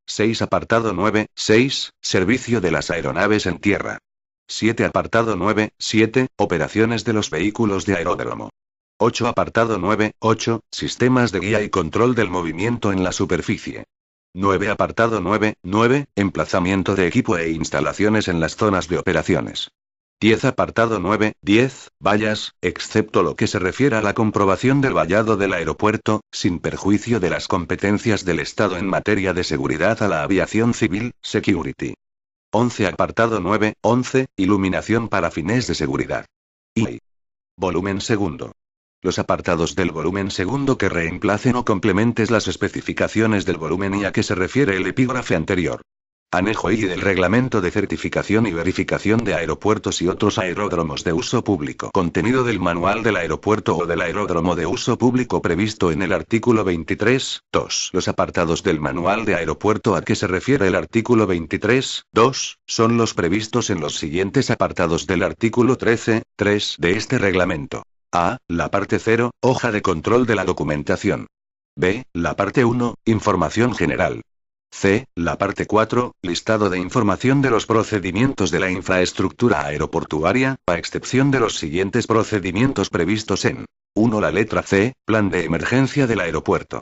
6 apartado 9, 6, servicio de las aeronaves en tierra. 7 apartado 9, 7, operaciones de los vehículos de aeródromo. 8 apartado 9, 8, sistemas de guía y control del movimiento en la superficie. 9 apartado 9, 9, emplazamiento de equipo e instalaciones en las zonas de operaciones. 10 apartado 9, 10, vallas, excepto lo que se refiere a la comprobación del vallado del aeropuerto, sin perjuicio de las competencias del Estado en materia de seguridad a la aviación civil, security. 11 apartado 9, 11, iluminación para fines de seguridad. Y volumen segundo. Los apartados del volumen segundo que reemplacen o complementes las especificaciones del volumen y a que se refiere el epígrafe anterior. Anejo I del Reglamento de Certificación y Verificación de Aeropuertos y otros aeródromos de uso público. Contenido del Manual del Aeropuerto o del Aeródromo de Uso Público previsto en el artículo 23, 2. Los apartados del Manual de Aeropuerto a que se refiere el artículo 23, 2, son los previstos en los siguientes apartados del artículo 13, 3 de este reglamento. A. La parte 0, hoja de control de la documentación. B. La parte 1, información general. C. La parte 4, listado de información de los procedimientos de la infraestructura aeroportuaria, a excepción de los siguientes procedimientos previstos en 1. La letra C, plan de emergencia del aeropuerto.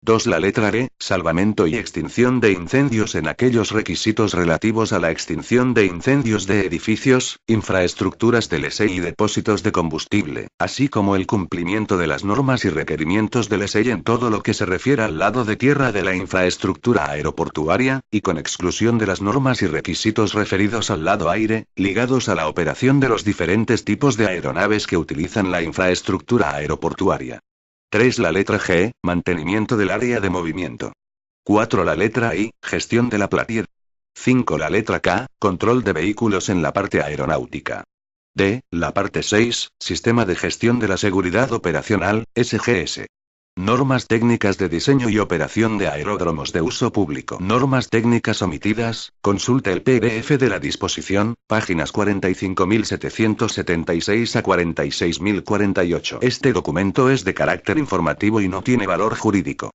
2. La letra E, salvamento y extinción de incendios en aquellos requisitos relativos a la extinción de incendios de edificios, infraestructuras del SEI y depósitos de combustible, así como el cumplimiento de las normas y requerimientos del SEI en todo lo que se refiere al lado de tierra de la infraestructura aeroportuaria, y con exclusión de las normas y requisitos referidos al lado aire, ligados a la operación de los diferentes tipos de aeronaves que utilizan la infraestructura aeroportuaria. 3. La letra G, mantenimiento del área de movimiento. 4. La letra I, gestión de la playa. 5. La letra K, control de vehículos en la parte aeronáutica. D. La parte 6, sistema de gestión de la seguridad operacional, SGS. Normas técnicas de diseño y operación de aeródromos de uso público. Normas técnicas omitidas, consulta el PDF de la disposición, páginas 45.776 a 46.048. Este documento es de carácter informativo y no tiene valor jurídico.